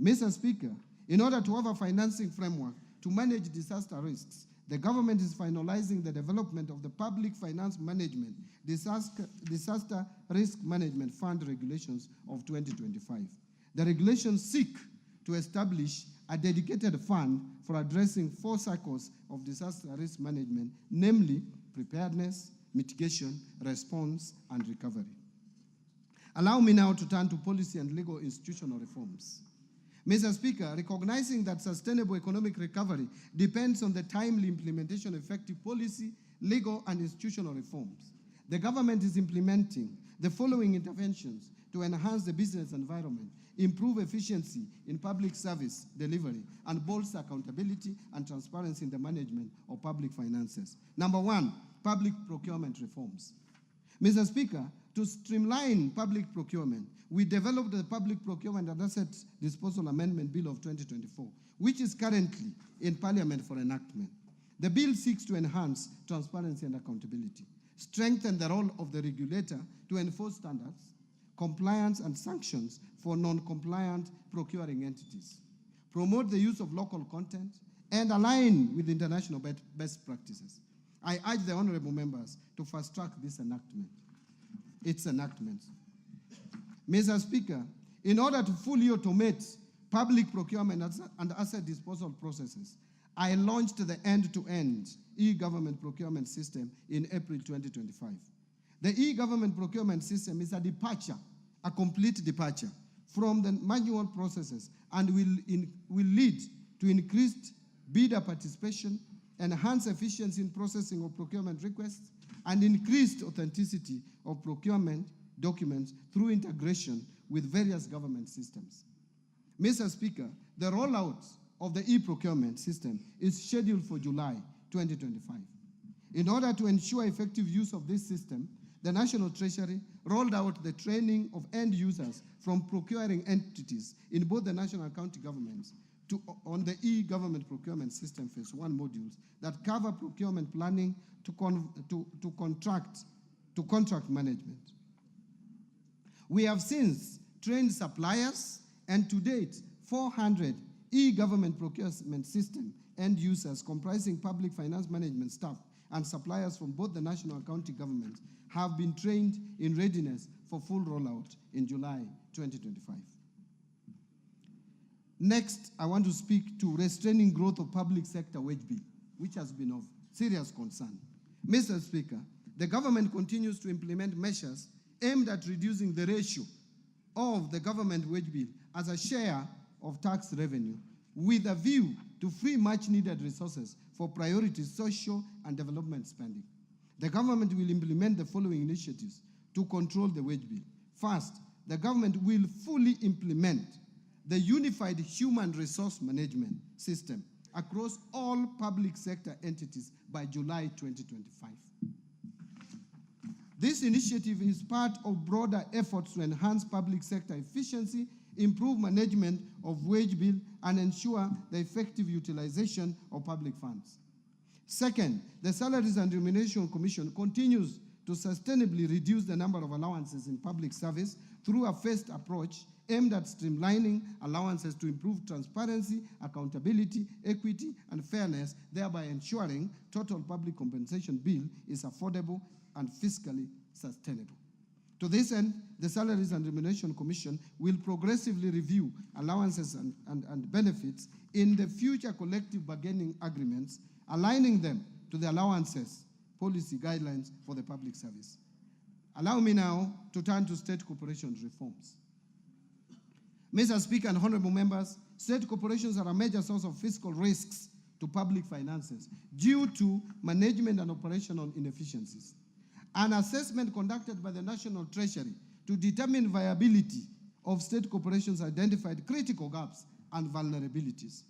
Mr. Speaker, in order to have a financing framework to manage disaster risks, the government is finalizing the development of the Public Finance Management Disaster Risk Management Fund regulations of 2025. The regulations seek to establish a dedicated fund for addressing 4 cycles of disaster risk management, namely preparedness, mitigation, response, and recovery. Allow me now to turn to policy and legal institutional reforms. Mr. Speaker, recognizing that sustainable economic recovery depends on the timely implementation of effective policy, legal, and institutional reforms, the government is implementing the following interventions to enhance the business environment, improve efficiency in public service delivery, and bolster accountability and transparency in the management of public finances. Number 1, public procurement reforms. Mr. Speaker, to streamline public procurement, we developed the Public Procurement and Asset Disposal Amendment Bill of 2024, which is currently in Parliament for enactment. The bill seeks to enhance transparency and accountability, strengthen the role of the regulator to enforce standards, compliance, and sanctions for non-compliant procuring entities, promote the use of local content, and align with international best practices. I urge the honorable members to fast-track this enactment. Mr. Speaker, in order to fully automate public procurement and asset disposal processes, I launched the end-to-end e-government procurement system in April 2025. The e-government procurement system is a complete departure from the manual processes and will lead to increased bidder participation, enhanced efficiency in processing of procurement requests, and increased authenticity of procurement documents through integration with various government systems. Mr. Speaker, the rollout of the e-procurement system is scheduled for July 2025. In order to ensure effective use of this system, the National Treasury rolled out the training of end users from procuring entities in both the national and county governments on the e-government procurement system phase 1 modules that cover procurement planning to contract management. We have since trained suppliers, and to date, 400 e-government procurement system end users comprising public finance management staff and suppliers from both the national and county governments have been trained in readiness for full rollout in July 2025. Next, I want to speak to restraining growth of public sector wage bill, which has been of serious concern. Mr. Speaker, the government continues to implement measures aimed at reducing the ratio of the government wage bill as a share of tax revenue with a view to free much-needed resources for priority social and development spending. The government will implement the following initiatives to control the wage bill. First, the government will fully implement the unified human resource management system across all public sector entities by July 2025. This initiative is part of broader efforts to enhance public sector efficiency, improve management of wage bill, and ensure the effective utilization of public funds. Second, the Salaries and Remuneration Commission continues to sustainably reduce the number of allowances in public service through a phased approach aimed at streamlining allowances to improve transparency, accountability, equity, and fairness, thereby ensuring total public compensation bill is affordable and fiscally sustainable. To this end, the Salaries and Remuneration Commission will progressively review allowances and benefits in the future collective bargaining agreements, aligning them to the allowances policy guidelines for the public service. Allow me now to turn to state corporations reforms. Mr. Speaker and honorable members, state corporations are a major source of fiscal risks to public finances due to management and operational inefficiencies. An assessment conducted by the National Treasury to determine viability of state corporations identified critical gaps and vulnerabilities.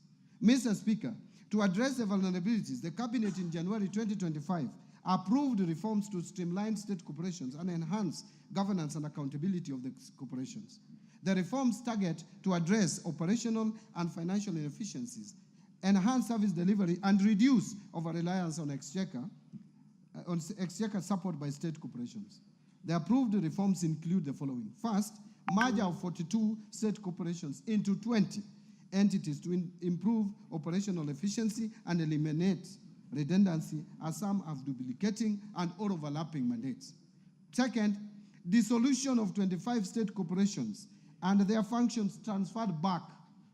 Mr. Speaker, to address the vulnerabilities, the Cabinet in January 2025 approved reforms to streamline state corporations and enhance governance and accountability of the corporations. The reforms target to address operational and financial inefficiencies, enhance service delivery, and reduce over-reliance on exchequer support by state corporations. The approved reforms include the following. First, merger of 42 state corporations into 20 entities to improve operational efficiency and eliminate redundancy, as some have duplicating and or overlapping mandates. Second, dissolution of 25 state corporations and their functions transferred back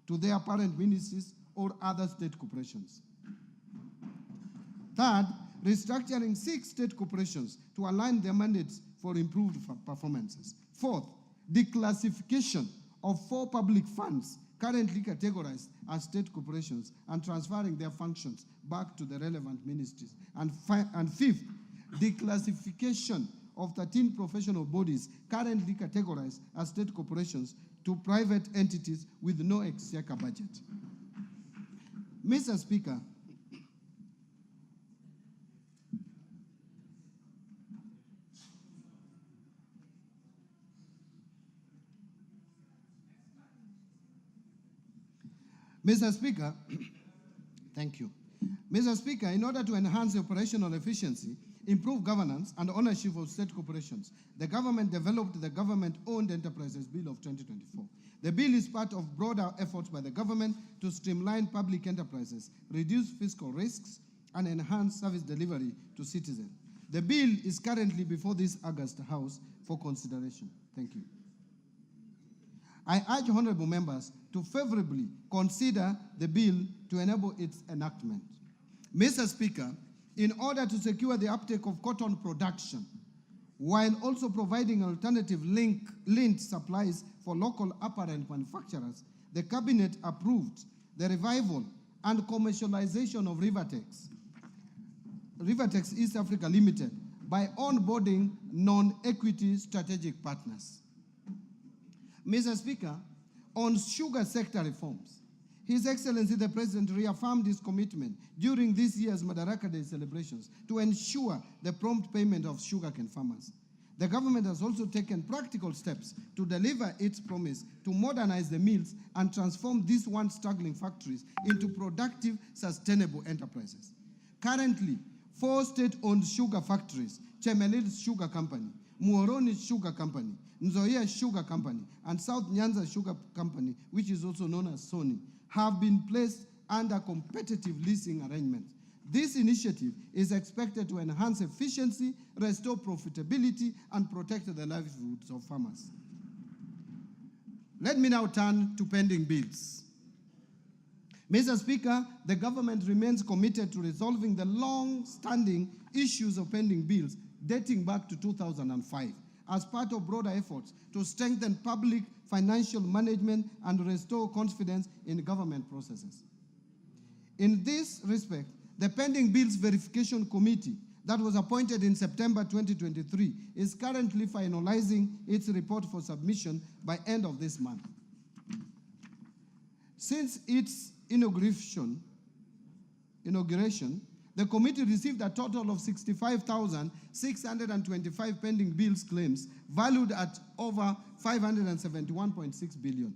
to their parent ministries or other state corporations. Third, restructuring 6 state corporations to align their mandates for improved performances. Fourth, declassification of 4 public funds currently categorized as state corporations and transferring their functions back to the relevant ministries. And fifth, declassification of 13 professional bodies currently categorized as state corporations to private entities with no exchequer budget. Mr. Speaker, thank you. Mr. Speaker, in order to enhance operational efficiency, improve governance and ownership of state corporations, the government developed the Government-Owned Enterprises Bill of 2024. The bill is part of broader efforts by the government to streamline public enterprises, reduce fiscal risks, and enhance service delivery to citizens. The bill is currently before this August House for consideration. Thank you. I urge honorable members to favorably consider the bill to enable its enactment. Mr. Speaker, in order to secure the uptake of cotton production, while also providing alternative linked supplies for local apparel manufacturers, the Cabinet approved the revival and commercialization of Rivertex East Africa Limited by onboarding non-equity strategic partners. Mr. Speaker, on sugar sector reforms, His Excellency the President reaffirmed his commitment during this year's Madaraka Day celebrations to ensure the prompt payment of sugarcane farmers. The government has also taken practical steps to deliver its promise to modernize the mills and transform these once struggling factories into productive, sustainable enterprises. Currently, 4 state-owned sugar factories, Chemelil Sugar Company, Muhoroni Sugar Company, Nzoia Sugar Company, and South Nyanza Sugar Company, which is also known as Sony, have been placed under competitive leasing arrangements. This initiative is expected to enhance efficiency, restore profitability, and protect the livelihoods of farmers. Let me now turn to pending bills. Mr. Speaker, the government remains committed to resolving the long-standing issues of pending bills dating back to 2005 as part of broader efforts to strengthen public financial management and restore confidence in government processes. In this respect, the Pending Bills Verification Committee that was appointed in September 2023 is currently finalizing its report for submission by end of this month. Since its inauguration, the committee received a total of 65,625 pending bills claims valued at over 571.6 billion.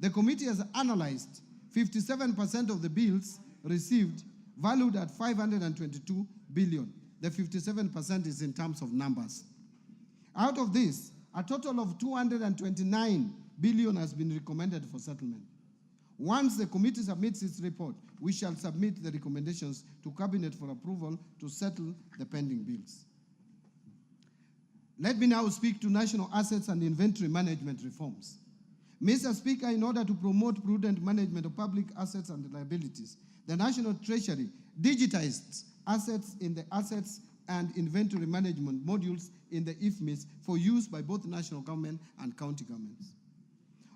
The committee has analyzed 57% of the bills received valued at 522 billion. The 57% is in terms of numbers. Out of this, a total of 229 billion has been recommended for settlement. Once the committee submits its report, we shall submit the recommendations to Cabinet for approval to settle the pending bills. Let me now speak to national assets and inventory management reforms. Mr. Speaker, in order to promote prudent management of public assets and liabilities, the National Treasury digitized assets in the assets and inventory management modules in the IFMIS for use by both national government and county governments.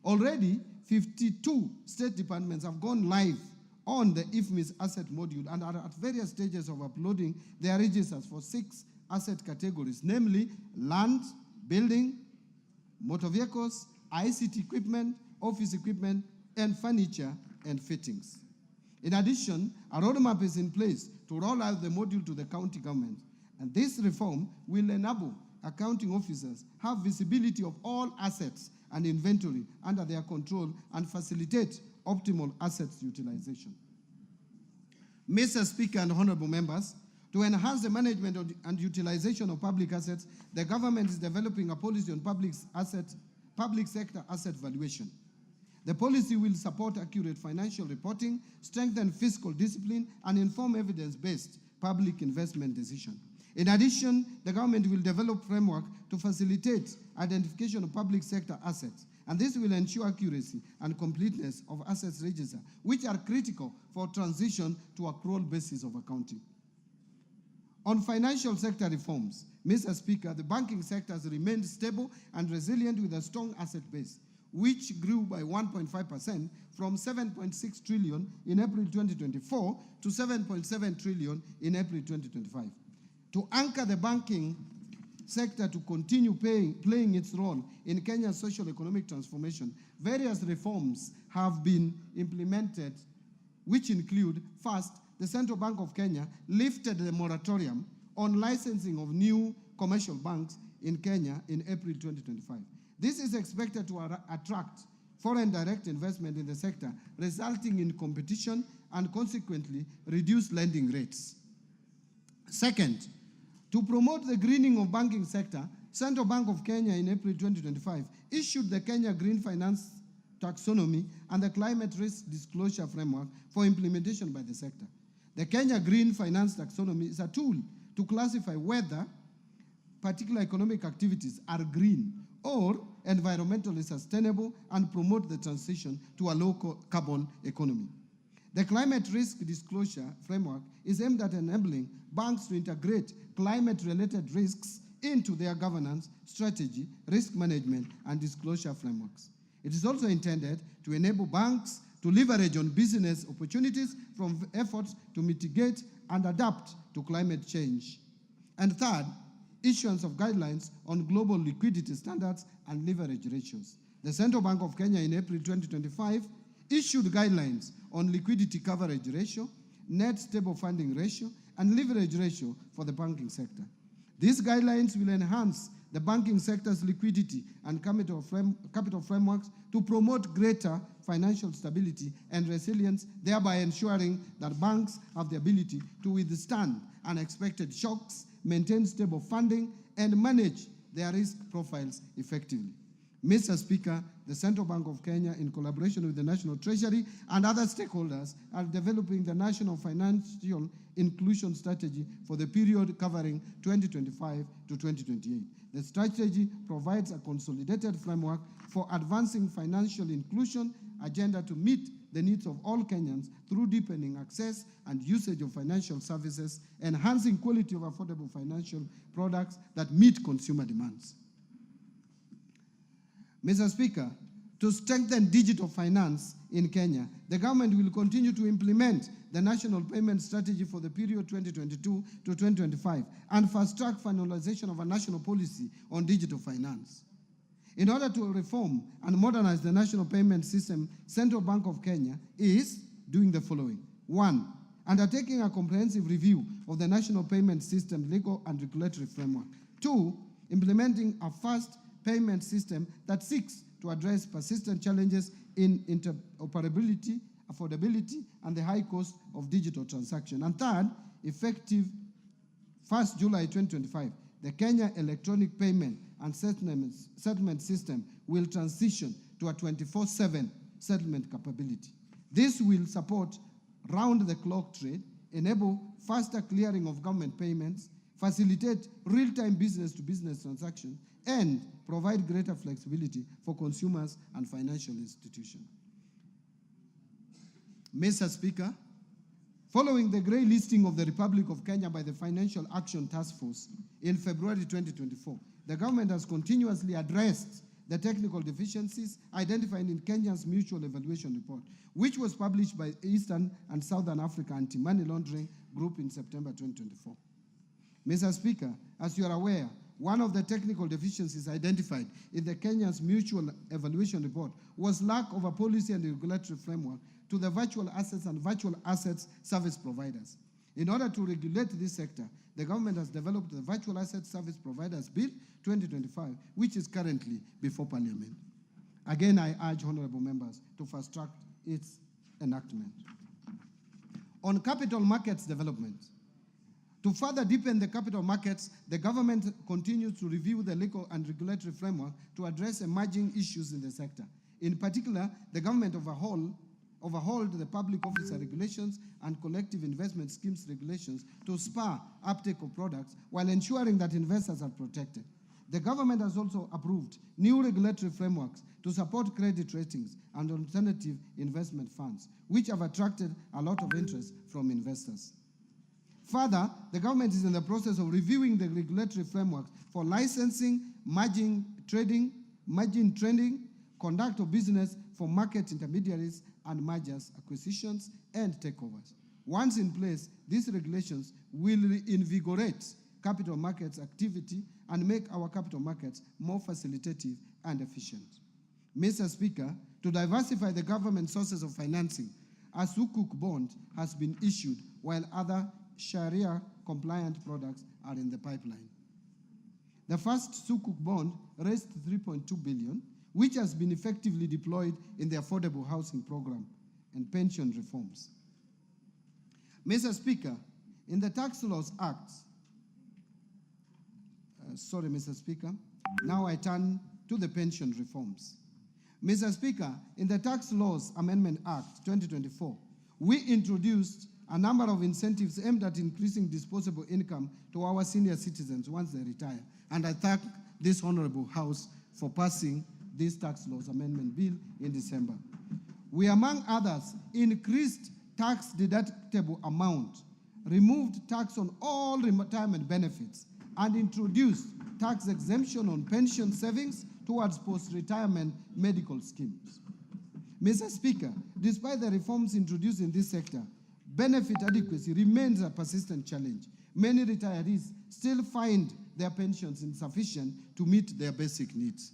Already, 52 state departments have gone live on the IFMIS asset module and are at various stages of uploading their registers for 6 asset categories, namely land, building, motor vehicles, ICT equipment, office equipment, and furniture and fittings. In addition, a roadmap is in place to roll out the module to the county government, and this reform will enable accounting officers have visibility of all assets and inventory under their control and facilitate optimal assets utilization. Mr. Speaker and honorable members, to enhance the management and utilization of public assets, the government is developing a policy on public sector asset valuation. The policy will support accurate financial reporting, strengthen fiscal discipline, and inform evidence-based public investment decisions. In addition, the government will develop framework to facilitate identification of public sector assets, and this will ensure accuracy and completeness of assets register, which are critical for transition to accrual basis of accounting. On financial sector reforms, Mr. Speaker, the banking sector has remained stable and resilient with a strong asset base, which grew by 1.5% from 7.6 trillion in April 2024 to 7.7 trillion in April 2025. To anchor the banking sector to continue playing its role in Kenya's socio-economic transformation, various reforms have been implemented, which include, first, the Central Bank of Kenya lifted the moratorium on licensing of new commercial banks in Kenya in April 2025. This is expected to attract foreign direct investment in the sector, resulting in competition and consequently reduce lending rates. Second, to promote the greening of banking sector, Central Bank of Kenya in April 2025 issued the Kenya Green Finance Taxonomy and the Climate Risk Disclosure Framework for implementation by the sector. The Kenya Green Finance Taxonomy is a tool to classify whether particular economic activities are green or environmentally sustainable and promote the transition to a low carbon economy. The Climate Risk Disclosure Framework is aimed at enabling banks to integrate climate-related risks into their governance, strategy, risk management, and disclosure frameworks. It is also intended to enable banks to leverage on business opportunities from efforts to mitigate and adapt to climate change. And third, issuance of guidelines on global liquidity standards and leverage ratios. The Central Bank of Kenya in April 2025 issued guidelines on liquidity coverage ratio, net stable funding ratio, and leverage ratio for the banking sector. These guidelines will enhance the banking sector's liquidity and capital frameworks to promote greater financial stability and resilience, thereby ensuring that banks have the ability to withstand unexpected shocks, maintain stable funding, and manage their risk profiles effectively. Mr. Speaker, the Central Bank of Kenya, in collaboration with the National Treasury and other stakeholders, are developing the National Financial Inclusion Strategy for the period covering 2025 to 2028. The strategy provides a consolidated framework for advancing financial inclusion agenda to meet the needs of all Kenyans through deepening access and usage of financial services, enhancing quality of affordable financial products that meet consumer demands. Mr. Speaker, to strengthen digital finance in Kenya, the government will continue to implement the National Payment Strategy for the period 2022 to 2025 and fast-track finalization of a national policy on digital finance. In order to reform and modernize the national payment system, Central Bank of Kenya is doing the following. 1, undertaking a comprehensive review of the national payment system legal and regulatory framework. 2, implementing a fast payment system that seeks to address persistent challenges in interoperability, affordability, and the high cost of digital transaction. And 3rd, effective 1st July 2025, the Kenya Electronic Payment and Settlement System will transition to a 24/7 settlement capability. This will support round-the-clock trade, enable faster clearing of government payments, facilitate real-time business-to-business transactions, and provide greater flexibility for consumers and financial institutions. Mr. Speaker, following the grey listing of the Republic of Kenya by the Financial Action Task Force in February 2024, the government has continuously addressed the technical deficiencies identified in Kenya's Mutual Evaluation Report, which was published by Eastern and Southern Africa Anti-Money Laundering Group in September 2024. Mr. Speaker, as you are aware, one of the technical deficiencies identified in the Kenya's Mutual Evaluation Report was lack of a policy and regulatory framework to the virtual assets and virtual assets service providers. In order to regulate this sector, the government has developed the Virtual Asset Service Providers Bill 2025, which is currently before Parliament. Again, I urge honorable members to fast-track its enactment. On capital markets development, to further deepen the capital markets, the government continues to review the legal and regulatory framework to address emerging issues in the sector. In particular, the government overhauled the public officer regulations and collective investment schemes regulations to spur uptake of products while ensuring that investors are protected. The government has also approved new regulatory frameworks to support credit ratings and alternative investment funds, which have attracted a lot of interest from investors. Further, the government is in the process of reviewing the regulatory frameworks for licensing, margin trading, conduct of business for market intermediaries, and mergers, acquisitions, and takeovers. Once in place, these regulations will reinvigorate capital markets activity and make our capital markets more facilitative and efficient. Mr. Speaker, to diversify the government sources of financing, a Sukuk bond has been issued while other Sharia-compliant products are in the pipeline. The first Sukuk bond raised 3.2 billion, which has been effectively deployed in the affordable housing program and pension reforms. Mr. Speaker, in the Tax Laws Act, now I turn to the pension reforms. Mr. Speaker, in the Tax Laws Amendment Act 2024, we introduced a number of incentives aimed at increasing disposable income to our senior citizens once they retire. And I thank this Honorable House for passing this Tax Laws Amendment Bill in December. We, among others, increased tax deductible amount, removed tax on all retirement benefits, and introduced tax exemption on pension savings towards post-retirement medical schemes. Mr. Speaker, despite the reforms introduced in this sector, benefit adequacy remains a persistent challenge. Many retirees still find their pensions insufficient to meet their basic needs.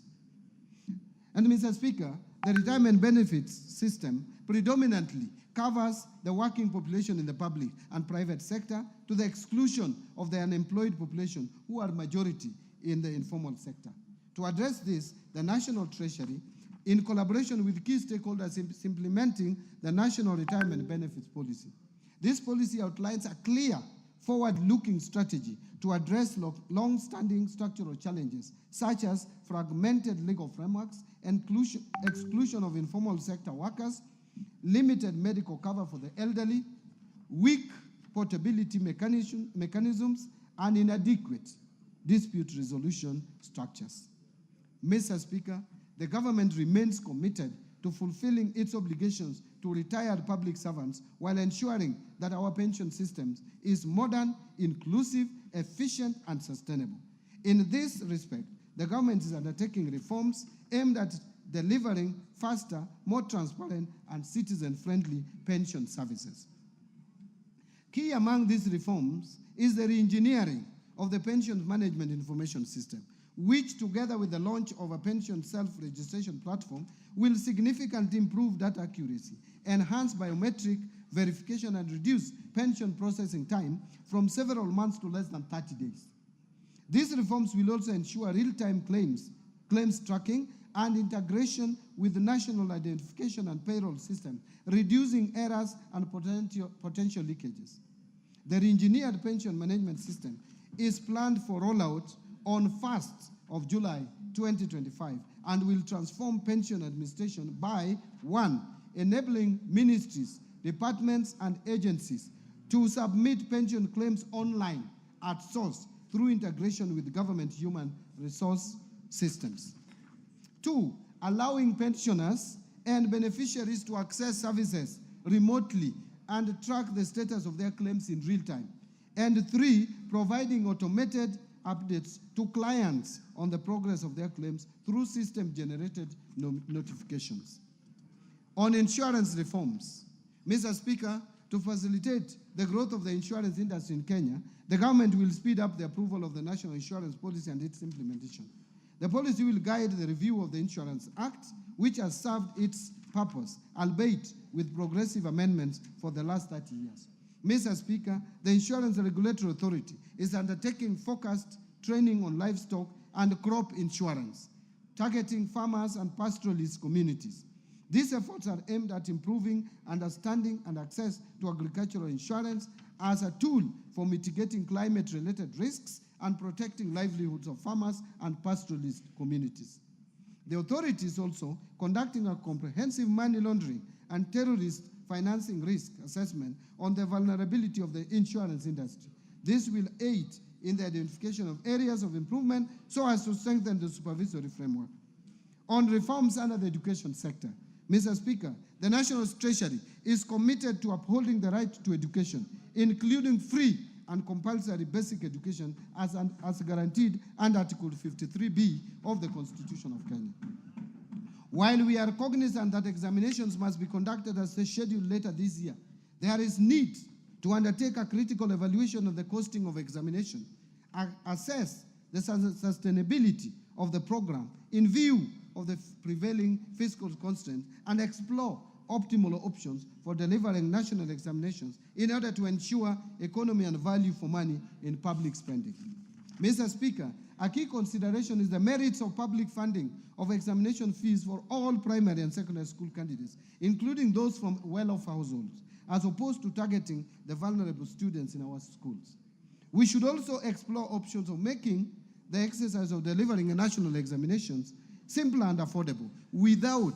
And Mr. Speaker, the retirement benefits system predominantly covers the working population in the public and private sector to the exclusion of the unemployed population, who are majority in the informal sector. To address this, the National Treasury, in collaboration with key stakeholders, is implementing the National Retirement Benefits Policy. This policy outlines a clear, forward-looking strategy to address long-standing structural challenges, such as fragmented legal frameworks, exclusion of informal sector workers, limited medical cover for the elderly, weak portability mechanisms, and inadequate dispute resolution structures. Mr. Speaker, the government remains committed to fulfilling its obligations to retired public servants while ensuring that our pension system is modern, inclusive, efficient, and sustainable. In this respect, the government is undertaking reforms aimed at delivering faster, more transparent, and citizen-friendly pension services. Key among these reforms is the re-engineering of the pension management information system, which, together with the launch of a pension self-registration platform, will significantly improve data accuracy, enhance biometric verification, and reduce pension processing time from several months to less than 30 days. These reforms will also ensure real-time claims tracking and integration with the national identification and payroll system, reducing errors and potential leakages. The re-engineered pension management system is planned for rollout on 1st of July 2025 and will transform pension administration by 1, enabling ministries, departments, and agencies to submit pension claims online at source through integration with government human resource systems. 2, allowing pensioners and beneficiaries to access services remotely and track the status of their claims in real time. And 3, providing automated updates to clients on the progress of their claims through system-generated notifications. On insurance reforms, Mr. Speaker, to facilitate the growth of the insurance industry in Kenya, the government will speed up the approval of the National Insurance Policy and its implementation. The policy will guide the review of the Insurance Act, which has served its purpose, albeit with progressive amendments for the last 30 years. Mr. Speaker, the Insurance Regulatory Authority is undertaking focused training on livestock and crop insurance, targeting farmers and pastoralist communities. These efforts are aimed at improving understanding and access to agricultural insurance as a tool for mitigating climate-related risks and protecting livelihoods of farmers and pastoralist communities. The authority is also conducting a comprehensive money laundering and terrorist financing risk assessment on the vulnerability of the insurance industry. This will aid in the identification of areas of improvement so as to strengthen the supervisory framework. On reforms under the education sector, Mr. Speaker, the National Treasury is committed to upholding the right to education, including free and compulsory basic education as guaranteed under Article 53B of the Constitution of Kenya. While we are cognizant that examinations must be conducted as scheduled later this year, there is need to undertake a critical evaluation of the costing of examination, assess the sustainability of the program in view of the prevailing fiscal constraints, and explore optimal options for delivering national examinations in order to ensure economy and value for money in public spending. Mr. Speaker, a key consideration is the merits of public funding of examination fees for all primary and secondary school candidates, including those from well-off households, as opposed to targeting the vulnerable students in our schools. We should also explore options of making the exercise of delivering national examinations simple and affordable without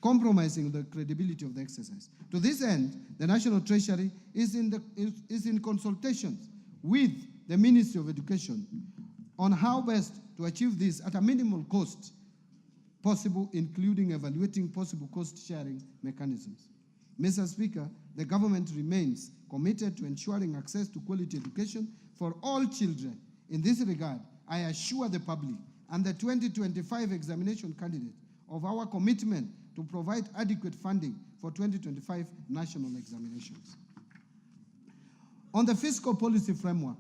compromising the credibility of the exercise. To this end, the National Treasury is in consultations with the Ministry of Education on how best to achieve this at a minimal cost possible, including evaluating possible cost-sharing mechanisms. Mr. Speaker, the government remains committed to ensuring access to quality education for all children. In this regard, I assure the public and the 2025 examination candidate of our commitment to provide adequate funding for 2025 national examinations. On the fiscal policy framework,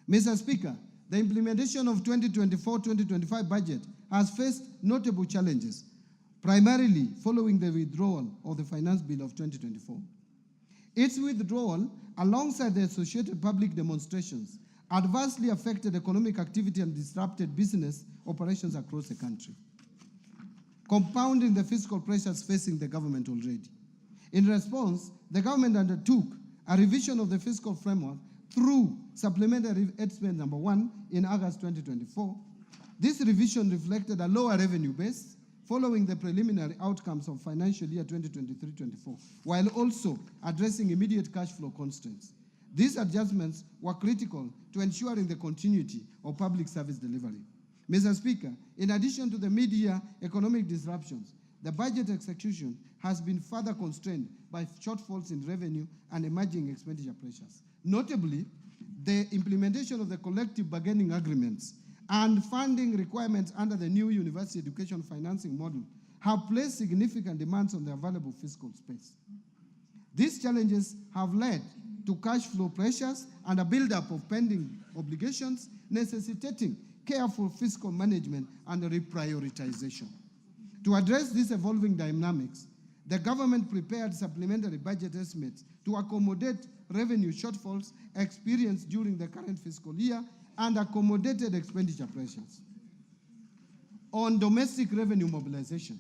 Mr. Speaker, the implementation of 2024-2025 budget has faced notable challenges, primarily following the withdrawal of the Finance Bill of 2024. Its withdrawal, alongside the associated public demonstrations, adversely affected economic activity and disrupted business operations across the country, compounding the fiscal pressures facing the government already. In response, the government undertook a revision of the fiscal framework through Supplementary Estimate Number 1 in August 2024. This revision reflected a lower revenue base following the preliminary outcomes of financial year 2023-24, while also addressing immediate cash flow constraints. These adjustments were critical to ensuring the continuity of public service delivery. Mr. Speaker, in addition to the mid-year economic disruptions, the budget execution has been further constrained by shortfalls in revenue and emerging expenditure pressures. Notably, the implementation of the collective bargaining agreements and funding requirements under the new university education financing model have placed significant demands on the available fiscal space. These challenges have led to cash flow pressures and a buildup of pending obligations, necessitating careful fiscal management and reprioritization. To address these evolving dynamics, the government prepared supplementary budget estimates to accommodate revenue shortfalls experienced during the current fiscal year and accommodated expenditure pressures. On domestic revenue mobilization,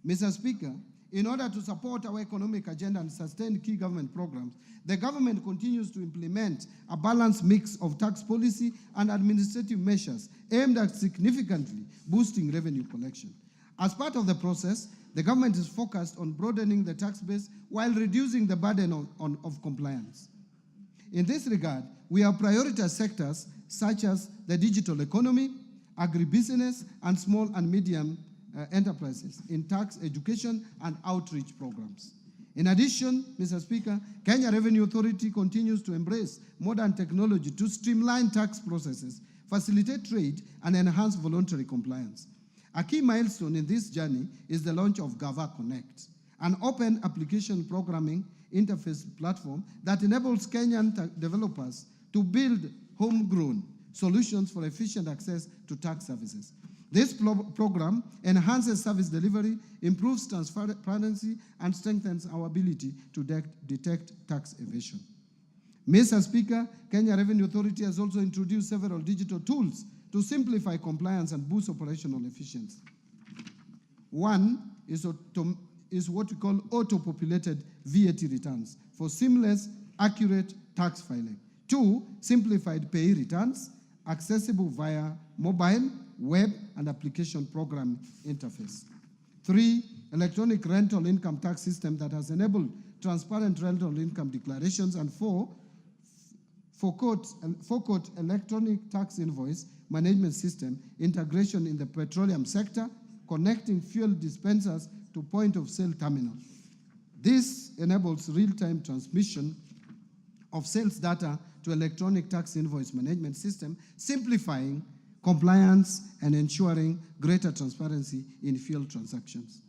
Mr. Speaker, in order to support our economic agenda and sustain key government programs, the government continues to implement a balanced mix of tax policy and administrative measures aimed at significantly boosting revenue collection. As part of the process, the government is focused on broadening the tax base while reducing the burden of compliance. In this regard, we have prioritized sectors such as the digital economy, agribusiness, and small and medium enterprises in tax education and outreach programs. In addition, Mr. Speaker, Kenya Revenue Authority continues to embrace modern technology to streamline tax processes, facilitate trade, and enhance voluntary compliance. A key milestone in this journey is the launch of Gava Connect, an open application programming interface platform that enables Kenyan developers to build homegrown solutions for efficient access to tax services. This program enhances service delivery, improves transparency, and strengthens our ability to detect tax evasion. Mr. Speaker, Kenya Revenue Authority has also introduced several digital tools to simplify compliance and boost operational efficiency. One is what we call auto-populated VAT returns for seamless, accurate tax filing. Two, simplified pay returns, accessible via mobile, web, and application program interface. Three, electronic rental income tax system that has enabled transparent rental income declarations. And four, forecourt electronic tax invoice management system integration in the petroleum sector, connecting fuel dispensers to point-of-sale terminals. This enables real-time transmission of sales data to electronic tax invoice management system, simplifying compliance and ensuring greater transparency in fuel transactions.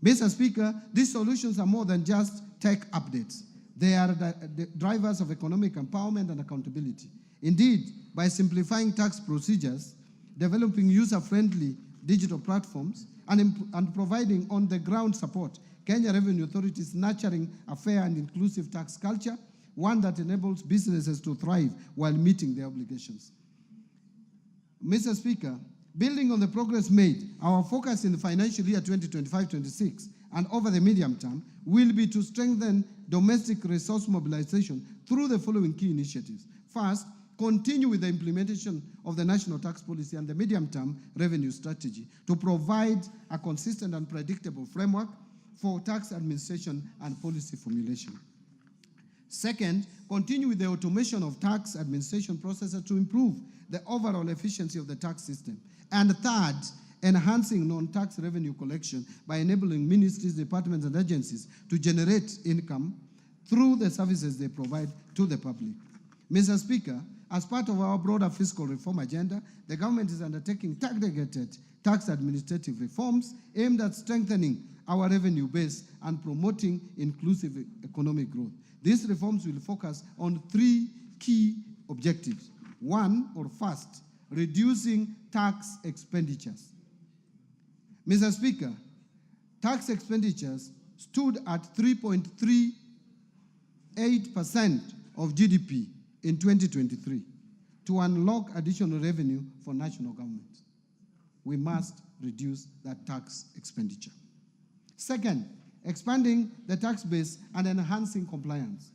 Mr. Speaker, these solutions are more than just tech updates. They are the drivers of economic empowerment and accountability. Indeed, by simplifying tax procedures, developing user-friendly digital platforms, and providing on-the-ground support, Kenya Revenue Authority is nurturing a fair and inclusive tax culture, one that enables businesses to thrive while meeting their obligations. Mr. Speaker, building on the progress made, our focus in the financial year 2025-26 and over the medium term will be to strengthen domestic resource mobilization through the following key initiatives. First, continue with the implementation of the national tax policy and the medium-term revenue strategy to provide a consistent and predictable framework for tax administration and policy formulation. Second, continue with the automation of tax administration processes to improve the overall efficiency of the tax system. And third, enhancing non-tax revenue collection by enabling ministries, departments, and agencies to generate income through the services they provide to the public. Mr. Speaker, as part of our broader fiscal reform agenda, the government is undertaking targeted tax administrative reforms aimed at strengthening our revenue base and promoting inclusive economic growth. These reforms will focus on three key objectives. First, reducing tax expenditures. Mr. Speaker, tax expenditures stood at 3.38% of GDP in 2023 to unlock additional revenue for national government. We must reduce that tax expenditure. Second, expanding the tax base and enhancing compliance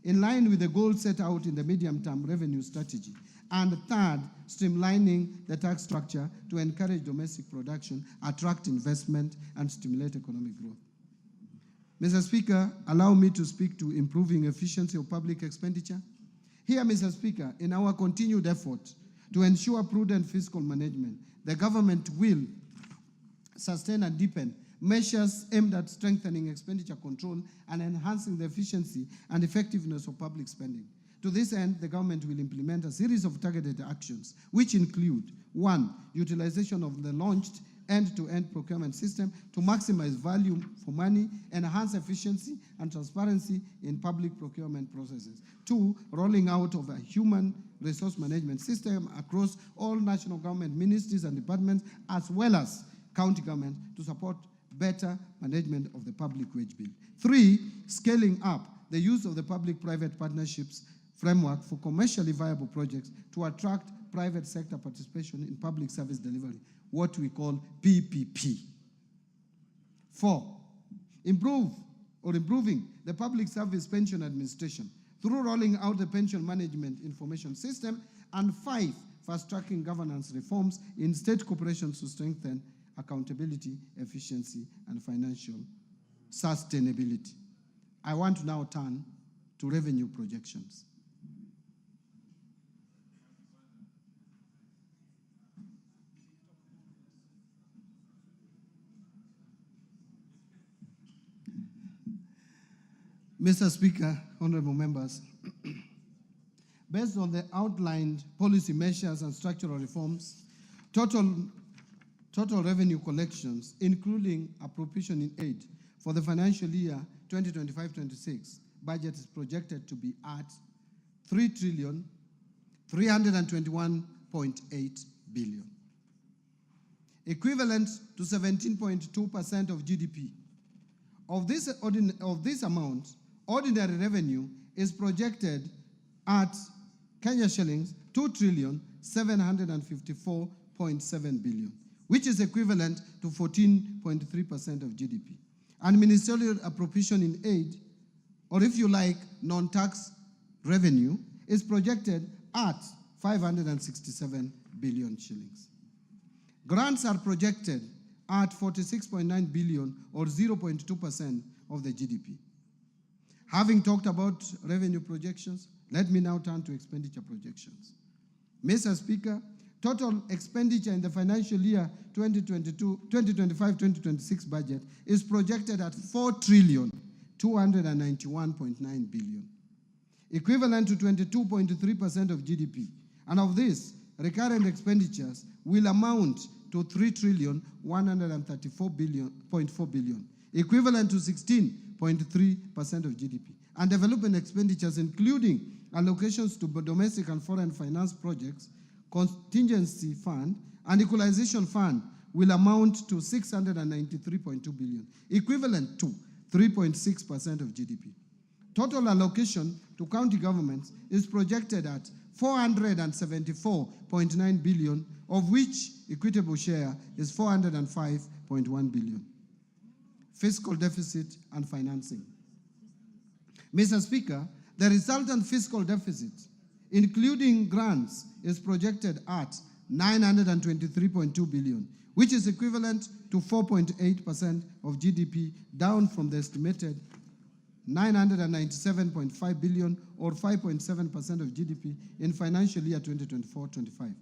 in line with the goals set out in the medium-term revenue strategy. And third, streamlining the tax structure to encourage domestic production, attract investment, and stimulate economic growth. Mr. Speaker, allow me to speak to improving efficiency of public expenditure. Here, Mr. Speaker, in our continued effort to ensure prudent fiscal management, the government will sustain and deepen measures aimed at strengthening expenditure control and enhancing the efficiency and effectiveness of public spending. To this end, the government will implement a series of targeted actions, which include: 1, utilization of the launched end-to-end procurement system to maximize value for money, enhance efficiency and transparency in public procurement processes. 2, rolling out of a human resource management system across all national government ministries and departments, as well as county government, to support better management of the public wage bill. 3, scaling up the use of the public-private partnerships framework for commercially viable projects to attract private sector participation in public service delivery, what we call PPP. 4, improving the public service pension administration through rolling out the pension management information system. And 5, fast-tracking governance reforms in state corporations to strengthen accountability, efficiency, and financial sustainability. I want to now turn to revenue projections. Mr. Speaker, honorable members, based on the outlined policy measures and structural reforms, total revenue collections, including appropriation in aid for the financial year 2025-26, budget is projected to be at 3,321.8 billion, equivalent to 17.2% of GDP. Of this amount, ordinary revenue is projected at Kenya shillings 2,754.7 billion, which is equivalent to 14.3% of GDP. And ministerial appropriation in aid, or if you like, non-tax revenue, is projected at 567 billion shillings. Grants are projected at 46.9 billion, or 0.2% of the GDP. Having talked about revenue projections, let me now turn to expenditure projections. Mr. Speaker, total expenditure in the financial year 2025-2026 budget is projected at 4,291.9 billion, equivalent to 22.3% of GDP. And of this, recurrent expenditures will amount to 3,134.4 billion, equivalent to 16.3% of GDP. And development expenditures, including allocations to domestic and foreign finance projects, contingency fund, and equalization fund, will amount to 693.2 billion, equivalent to 3.6% of GDP. Total allocation to county governments is projected at 474.9 billion, of which equitable share is 405.1 billion. Fiscal deficit and financing. Mr. Speaker, the resultant fiscal deficit, including grants, is projected at 923.2 billion, which is equivalent to 4.8% of GDP, down from the estimated 997.5 billion, or 5.7% of GDP in financial year 2024-25.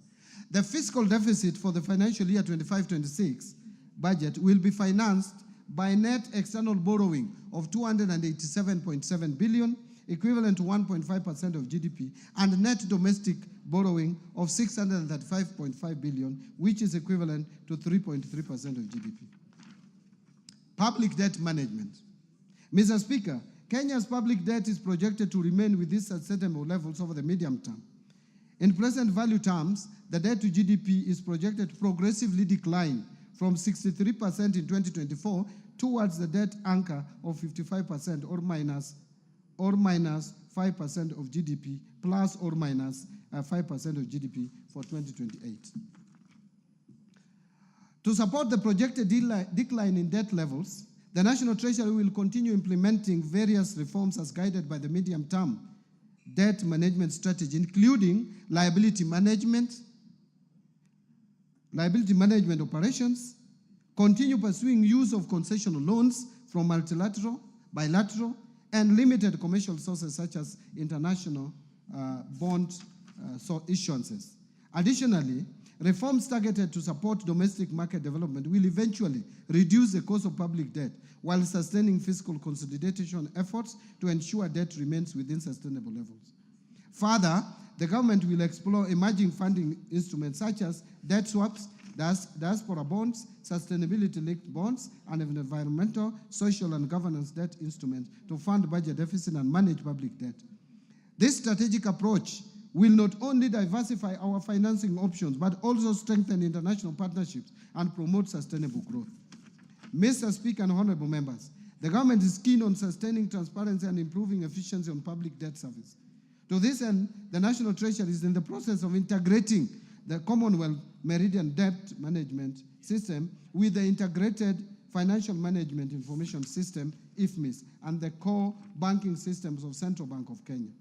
The fiscal deficit for the financial year 25-26 budget will be financed by net external borrowing of 287.7 billion, equivalent to 1.5% of GDP, and net domestic borrowing of 635.5 billion, which is equivalent to 3.3% of GDP. Public debt management. Mr. Speaker, Kenya's public debt is projected to remain with these sustainable levels over the medium term. In present value terms, the debt to GDP is projected to progressively decline from 63% in 2024 towards the debt anchor of 55% or minus 5% of GDP plus or minus 5% of GDP for 2028. To support the projected decline in debt levels, the National Treasury will continue implementing various reforms as guided by the medium-term debt management strategy, including liability management operations, continue pursuing use of concessional loans from multilateral, bilateral, and limited commercial sources such as international bond issuances. Additionally, reforms targeted to support domestic market development will eventually reduce the cost of public debt while sustaining fiscal consolidation efforts to ensure debt remains within sustainable levels. Further, the government will explore emerging funding instruments such as debt swaps, diaspora bonds, sustainability-linked bonds, and environmental, social, and governance debt instruments to fund budget deficit and manage public debt. This strategic approach will not only diversify our financing options, but also strengthen international partnerships and promote sustainable growth. Mr. Speaker and honorable members, the government is keen on sustaining transparency and improving efficiency on public debt service. To this end, the National Treasury is in the process of integrating the Commonwealth Meridian Debt Management System with the Integrated Financial Management Information System, IFMIS, and the core banking systems of Central Bank of Kenya.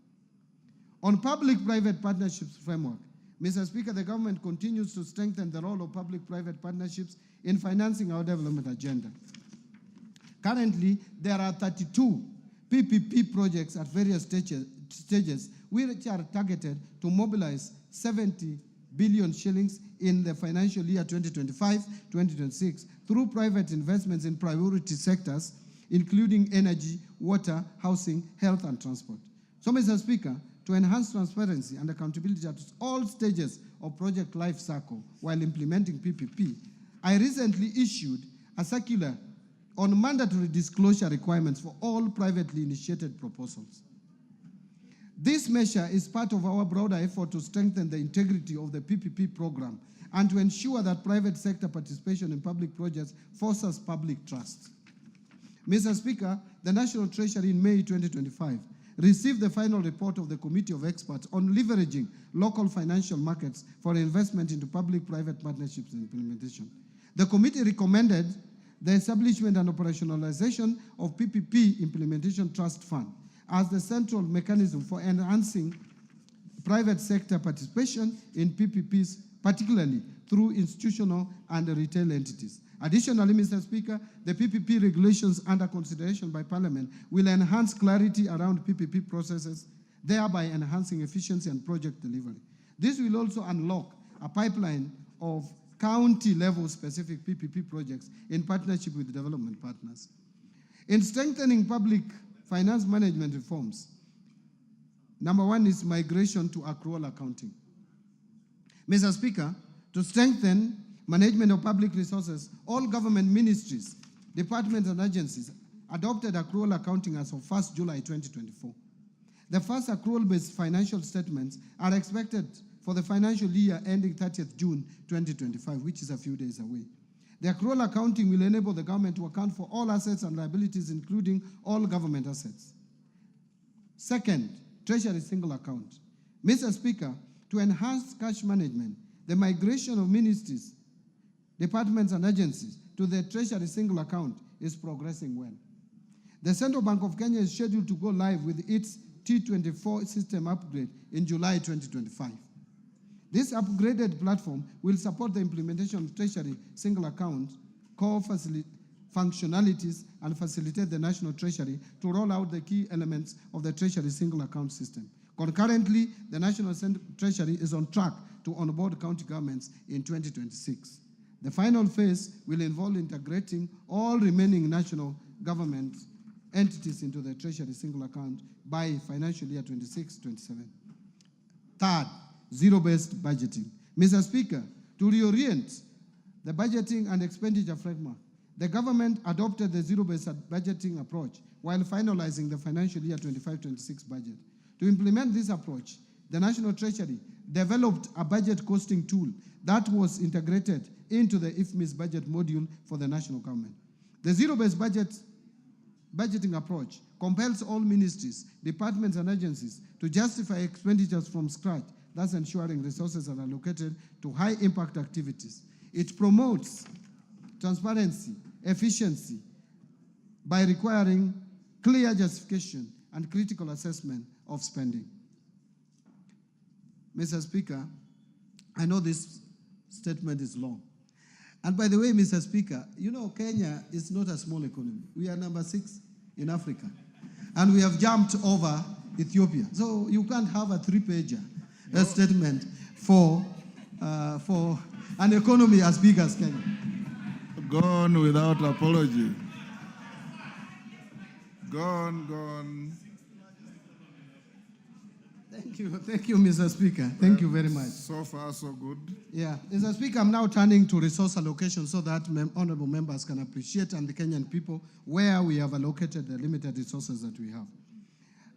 On public-private partnerships framework, Mr. Speaker, the government continues to strengthen the role of public-private partnerships in financing our development agenda. Currently, there are 32 PPP projects at various stages which are targeted to mobilize 70 billion shillings in the financial year 2025-2026 through private investments in priority sectors, including energy, water, housing, health, and transport. So, Mr. Speaker, to enhance transparency and accountability at all stages of project life cycle while implementing PPP, I recently issued a circular on mandatory disclosure requirements for all privately initiated proposals. This measure is part of our broader effort to strengthen the integrity of the PPP program and to ensure that private sector participation in public projects fosters public trust. Mr. Speaker, the National Treasury in May 2025 received the final report of the Committee of Experts on leveraging local financial markets for investment into public-private partnerships and implementation. The committee recommended the establishment and operationalization of PPP Implementation Trust Fund as the central mechanism for enhancing private sector participation in PPPs, particularly through institutional and retail entities. Additionally, Mr. Speaker, the PPP regulations under consideration by Parliament will enhance clarity around PPP processes, thereby enhancing efficiency and project delivery. This will also unlock a pipeline of county-level specific PPP projects in partnership with development partners. In strengthening public finance management reforms, number one is migration to accrual accounting. Mr. Speaker, to strengthen management of public resources, all government ministries, departments, and agencies adopted accrual accounting as of 1st July 2024. The first accrual-based financial statements are expected for the financial year ending 30th June 2025, which is a few days away. The accrual accounting will enable the government to account for all assets and liabilities, including all government assets. Second, Treasury single account. Mr. Speaker, to enhance cash management, the migration of ministries, departments, and agencies to the Treasury single account is progressing well. The Central Bank of Kenya is scheduled to go live with its T24 system upgrade in July 2025. This upgraded platform will support the implementation of Treasury single account core functionalities and facilitate the National Treasury to roll out the key elements of the Treasury single account system. Concurrently, the National Treasury is on track to onboard county governments in 2026. The final phase will involve integrating all remaining national government entities into the Treasury single account by financial year 26-27. Third, zero-based budgeting. Mr. Speaker, to reorient the budgeting and expenditure framework, the government adopted the zero-based budgeting approach while finalizing the financial year 25-26 budget. To implement this approach, the National Treasury developed a budget costing tool that was integrated into the IFMIS budget module for the national government. The zero-based budgeting approach compels all ministries, departments, and agencies to justify expenditures from scratch, thus ensuring resources are allocated to high-impact activities. It promotes transparency, efficiency, by requiring clear justification and critical assessment of spending. Mr. Speaker, I know this statement is long. And by the way, Mr. Speaker, you know Kenya is not a small economy. We are number 6 in Africa. And we have jumped over Ethiopia. So you can't have a 3-pager statement for an economy as big as Kenya. Gone without apology. Gone. Thank you, Mr. Speaker. Thank you very much. So far, so good. Yeah, Mr. Speaker, I'm now turning to resource allocation so that honorable members can appreciate and the Kenyan people where we have allocated the limited resources that we have.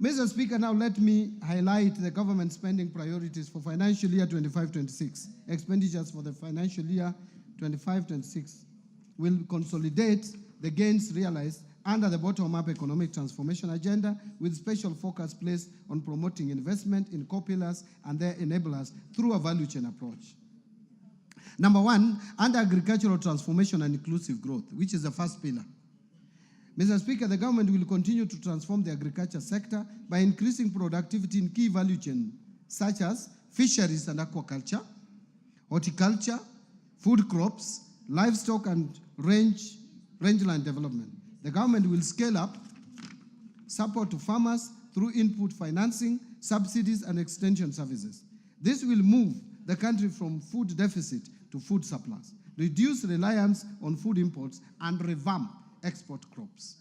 Mr. Speaker, now let me highlight the government spending priorities for financial year 25-26. Expenditures for the financial year 25-26 will consolidate the gains realized under the bottom-up economic transformation agenda, with special focus placed on promoting investment in core pillars and their enablers through a value chain approach. Number 1, under agricultural transformation and inclusive growth, which is the first pillar. Mr. Speaker, the government will continue to transform the agriculture sector by increasing productivity in key value chains, such as fisheries and aquaculture, horticulture, food crops, livestock, and rangeland development. The government will scale up support to farmers through input financing, subsidies, and extension services. This will move the country from food deficit to food surplus, reduce reliance on food imports, and revamp export crops.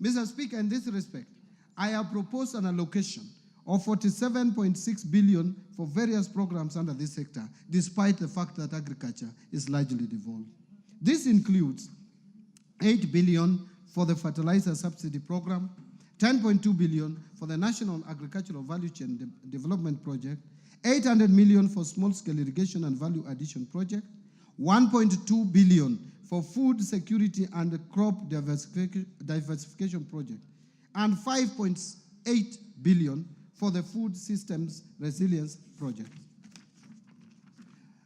Mr. Speaker, in this respect, I have proposed an allocation of 47.6 billion for various programs under this sector, despite the fact that agriculture is largely devolved. This includes 8 billion for the fertilizer subsidy program, 10.2 billion for the National Agricultural Value Chain Development Project, 800 million for small-scale irrigation and value addition project, 1.2 billion for food security and crop diversification project, and 5.8 billion for the food systems resilience project.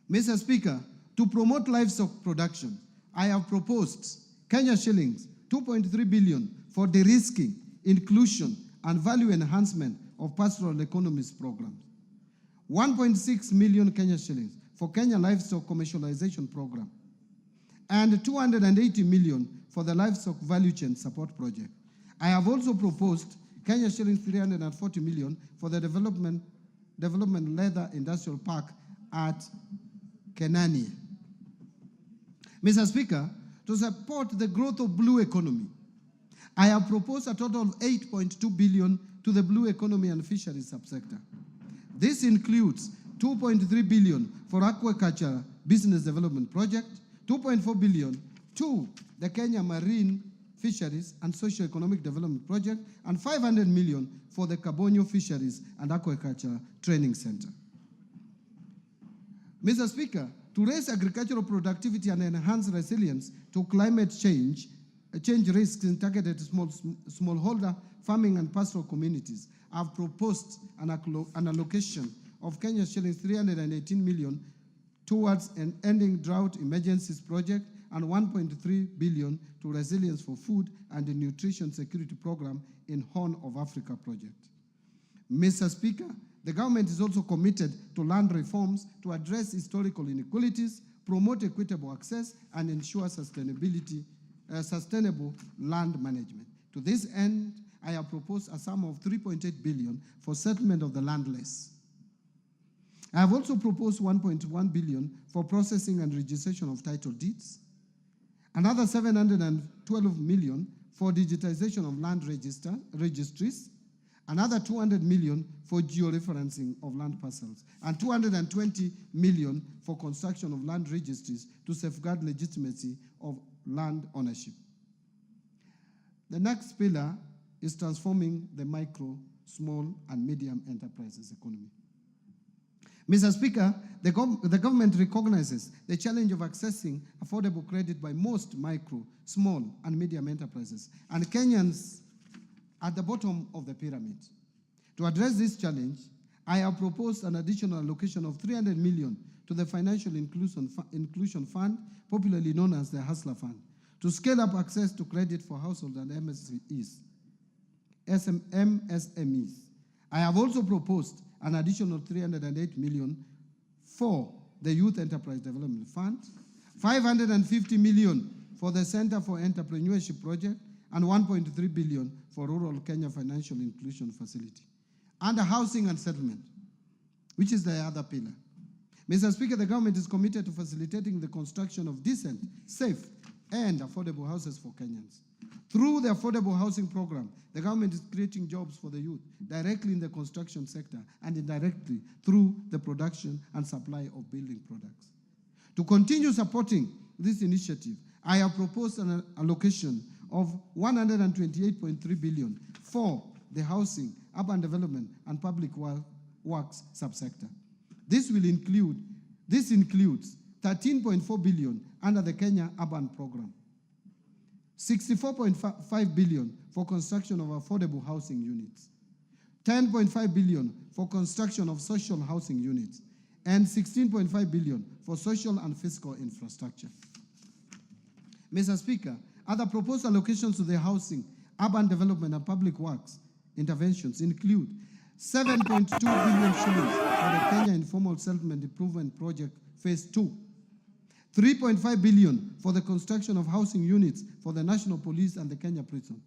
Mr. Speaker, to promote livestock production, I have proposed Kenya shillings 2.3 billion for de-risking, inclusion, and value enhancement of pastoral economies programs. 1.6 million Kenya shillings for Kenya livestock commercialization program. And 280 million for the livestock value chain support project. I have also proposed Kenya shillings 340 million for the development leather industrial park at Kenyan. Mr. Speaker, to support the growth of blue economy, I have proposed a total of 8.2 billion to the blue economy and fisheries subsector. This includes 2.3 billion for aquaculture business development project, 2.4 billion to the Kenya Marine Fisheries and Socio-Economic Development Project, and 500 million for the Kabonyo Fisheries and Aquaculture Training Center. Mr. Speaker, to raise agricultural productivity and enhance resilience to climate change risks in targeted smallholder farming and pastoral communities, I've proposed an allocation of Kenya shillings 318 million towards an ending drought emergencies project and 1.3 billion to resilience for food and the nutrition security program in Horn of Africa project. Mr. Speaker, the government is also committed to land reforms to address historical inequalities, promote equitable access, and ensure sustainable land management. To this end, I have proposed a sum of 3.8 billion for settlement of the landless. I have also proposed 1.1 billion for processing and registration of title deeds, another 712 million for digitization of land registries, another 200 million for georeferencing of land parcels, and 220 million for construction of land registries to safeguard legitimacy of land ownership. The next pillar is transforming the micro, small, and medium enterprises economy. Mr. Speaker, the government recognizes the challenge of accessing affordable credit by most micro, small, and medium enterprises, and Kenyans at the bottom of the pyramid. To address this challenge, I have proposed an additional allocation of 300 million to the Financial Inclusion Fund, popularly known as the Hustler Fund, to scale up access to credit for households and MSMEs. I have also proposed an additional 308 million for the Youth Enterprise Development Fund, 550 million for the Center for Entrepreneurship Project, and 1.3 billion for Rural Kenya Financial Inclusion Facility. Under housing and settlement, which is the other pillar. Mr. Speaker, the government is committed to facilitating the construction of decent, safe, and affordable houses for Kenyans. Through the affordable housing program, the government is creating jobs for the youth directly in the construction sector and indirectly through the production and supply of building products. To continue supporting this initiative, I have proposed an allocation of 128.3 billion for the housing, urban development, and public works subsector. This includes 13.4 billion under the Kenya Urban Program, 64.5 billion for construction of affordable housing units, 10.5 billion for construction of social housing units, and 16.5 billion for social and fiscal infrastructure. Mr. Speaker, other proposed allocations to the housing, urban development, and public works interventions include 7.2 billion shillings for the Kenya Informal Settlement Improvement Project Phase 2, 3.5 billion for the construction of housing units for the National Police and the Kenya Prison,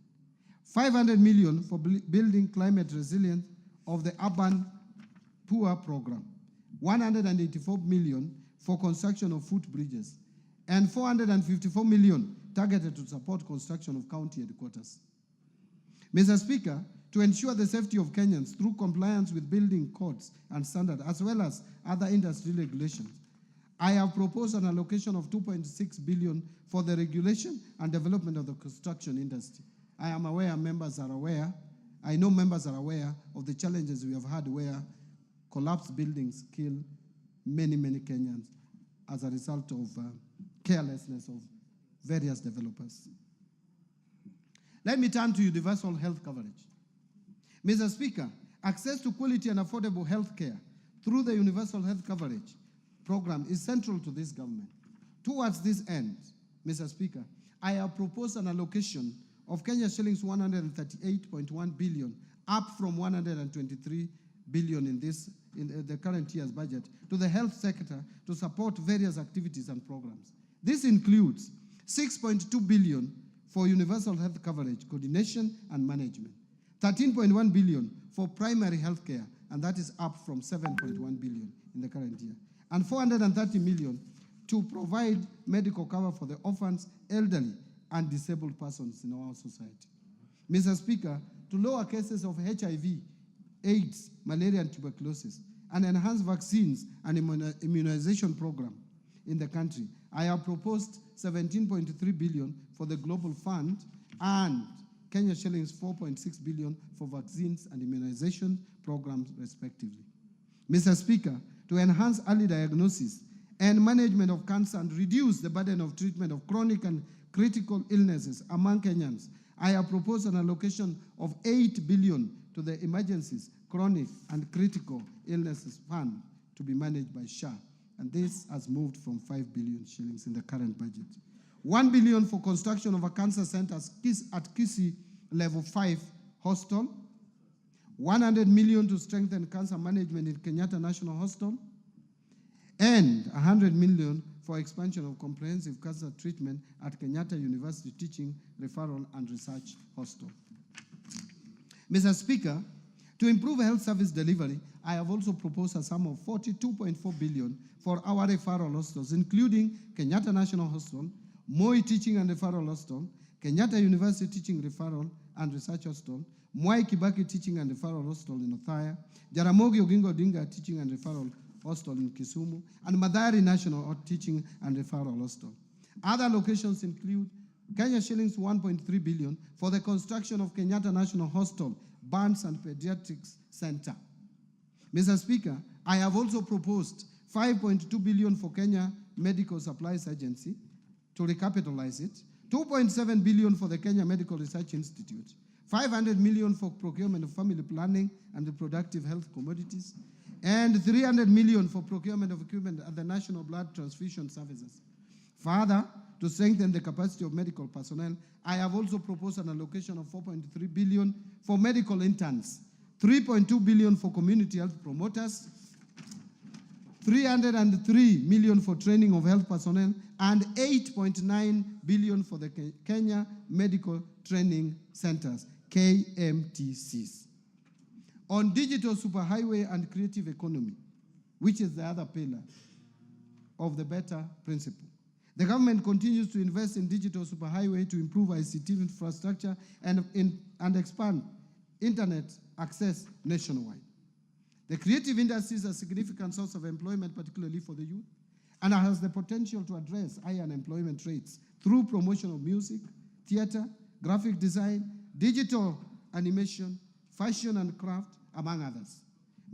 500 million for building climate resilience of the Urban Poor Program, 184 million for construction of footbridges, and 454 million targeted to support construction of county headquarters. Mr. Speaker, to ensure the safety of Kenyans through compliance with building codes and standards, as well as other industry regulations, I have proposed an allocation of 2.6 billion for the regulation and development of the construction industry. I am aware members are aware, I know members are aware of the challenges we have had where collapsed buildings kill many, many Kenyans as a result of carelessness of various developers. Let me turn to universal health coverage. Mr. Speaker, access to quality and affordable health care through the universal health coverage program is central to this government. Towards this end, Mr. Speaker, I have proposed an allocation of Kenya shillings 138.1 billion, up from 123 billion in the current year's budget, to the health sector to support various activities and programs. This includes 6.2 billion for universal health coverage, coordination, and management, 13.1 billion for primary health care, and that is up from 7.1 billion in the current year, and 430 million to provide medical cover for the orphans, elderly, and disabled persons in our society. Mr. Speaker, to lower cases of HIV, AIDS, malaria, and tuberculosis, and enhance vaccines and immunization program in the country, I have proposed 17.3 billion for the Global Fund and Kenya shillings 4.6 billion for vaccines and immunization programs, respectively. Mr. Speaker, to enhance early diagnosis and management of cancer and reduce the burden of treatment of chronic and critical illnesses among Kenyans, I have proposed an allocation of 8 billion to the Emergencies, Chronic, and Critical Illnesses Fund to be managed by SHA, and this has moved from 5 billion shillings in the current budget. 1 billion for construction of a cancer center at Kisii Level 5 Hospital, 100 million to strengthen cancer management in Kenyatta National Hospital, and 100 million for expansion of comprehensive cancer treatment at Kenyatta University Teaching, Referral, and Research Hospital. Mr. Speaker, to improve health service delivery, I have also proposed a sum of 42.4 billion for our referral hospitals, including Kenyatta National Hospital, Moi Teaching and Referral Hospital, Kenyatta University Teaching, Referral, and Research Hospital, Mwai Kibaki Teaching and Referral Hospital in Othaya, Jaramogi Oginga Odinga Teaching and Referral Hospital in Kisumu, and Madari National Teaching and Referral Hospital. Other locations include Kenya shillings 1.3 billion for the construction of Kenyatta National Hospital, Burns and Pediatrics Center. Mr. Speaker, I have also proposed 5.2 billion for Kenya Medical Supplies Agency to recapitalize it, 2.7 billion for the Kenya Medical Research Institute, 500 million for procurement of family planning and reproductive health commodities, and 300 million for procurement of equipment at the National Blood Transfusion Services. Further, to strengthen the capacity of medical personnel, I have also proposed an allocation of 4.3 billion for medical interns, 3.2 billion for community health promoters, 303 million for training of health personnel, and 8.9 billion for the Kenya Medical Training Centers, KMTCs. On digital superhighway and creative economy, which is the other pillar of the better principle, the government continues to invest in digital superhighway to improve ICT infrastructure and expand internet access nationwide. The creative industry is a significant source of employment, particularly for the youth, and has the potential to address high unemployment rates through promotion of music, theater, graphic design, digital animation, fashion and craft, among others.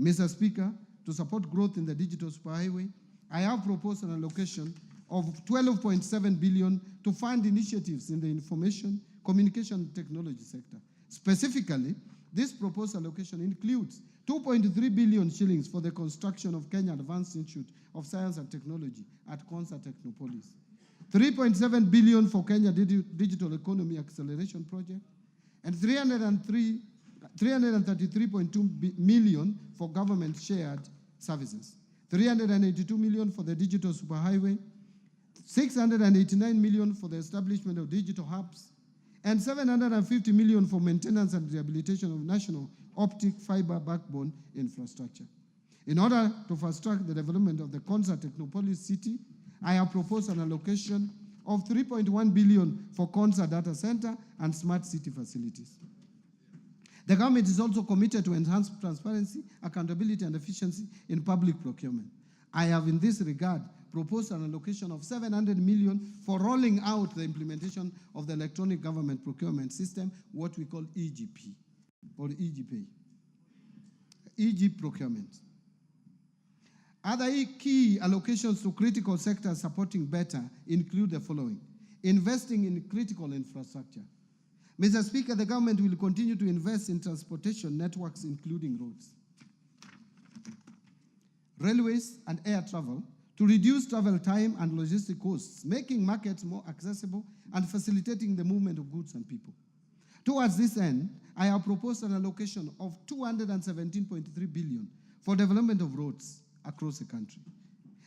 Mr. Speaker, to support growth in the digital superhighway, I have proposed an allocation of 12.7 billion to fund initiatives in the information, communication, and technology sector. Specifically, this proposed allocation includes 2.3 billion shillings for the construction of Kenya Advanced Institute of Science and Technology at Konza Technopolis, 3.7 billion for Kenya Digital Economy Acceleration Project, and 333.2 million for government shared services, 382 million for the digital superhighway, 689 million for the establishment of digital hubs, and 750 million for maintenance and rehabilitation of national optic fiber backbone infrastructure. In order to fast-track the development of the Konza Technopolis city, I have proposed an allocation of 3.1 billion for Konza data center and smart city facilities. The government is also committed to enhance transparency, accountability, and efficiency in public procurement. I have, in this regard, proposed an allocation of 700 million for rolling out the implementation of the electronic government procurement system, what we call EGP, or EGP, procurement. Other key allocations to critical sectors supporting better include the following: investing in critical infrastructure. Mr. Speaker, the government will continue to invest in transportation networks, including roads, railways, and air travel, to reduce travel time and logistic costs, making markets more accessible and facilitating the movement of goods and people. Towards this end, I have proposed an allocation of 217.3 billion for development of roads across the country.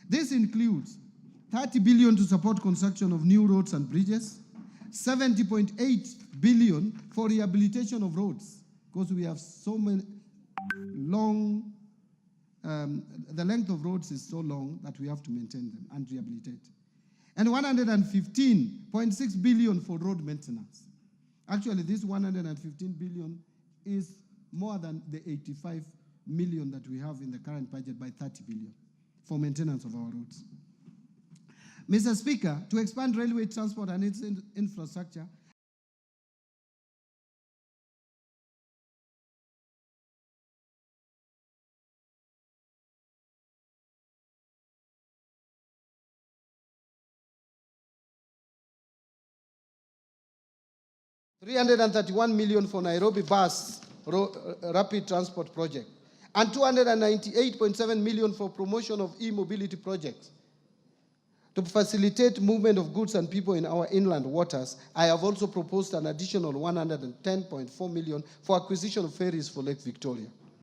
This includes 30 billion to support construction of new roads and bridges, 70.8 billion for rehabilitation of roads, because we have so many long, the length of roads is so long that we have to maintain them and rehabilitate. And 115.6 billion for road maintenance. Actually, this 115 billion is more than the 85 million that we have in the current budget by 30 billion for maintenance of our roads. Mr. Speaker, to expand railway transport and its infrastructure, $331 million for Nairobi bus rapid transport project, and 298.7 million for promotion of e-mobility projects. To facilitate movement of goods and people in our inland waters, I have also proposed an additional 110.4 million for acquisition of ferries for Lake Victoria.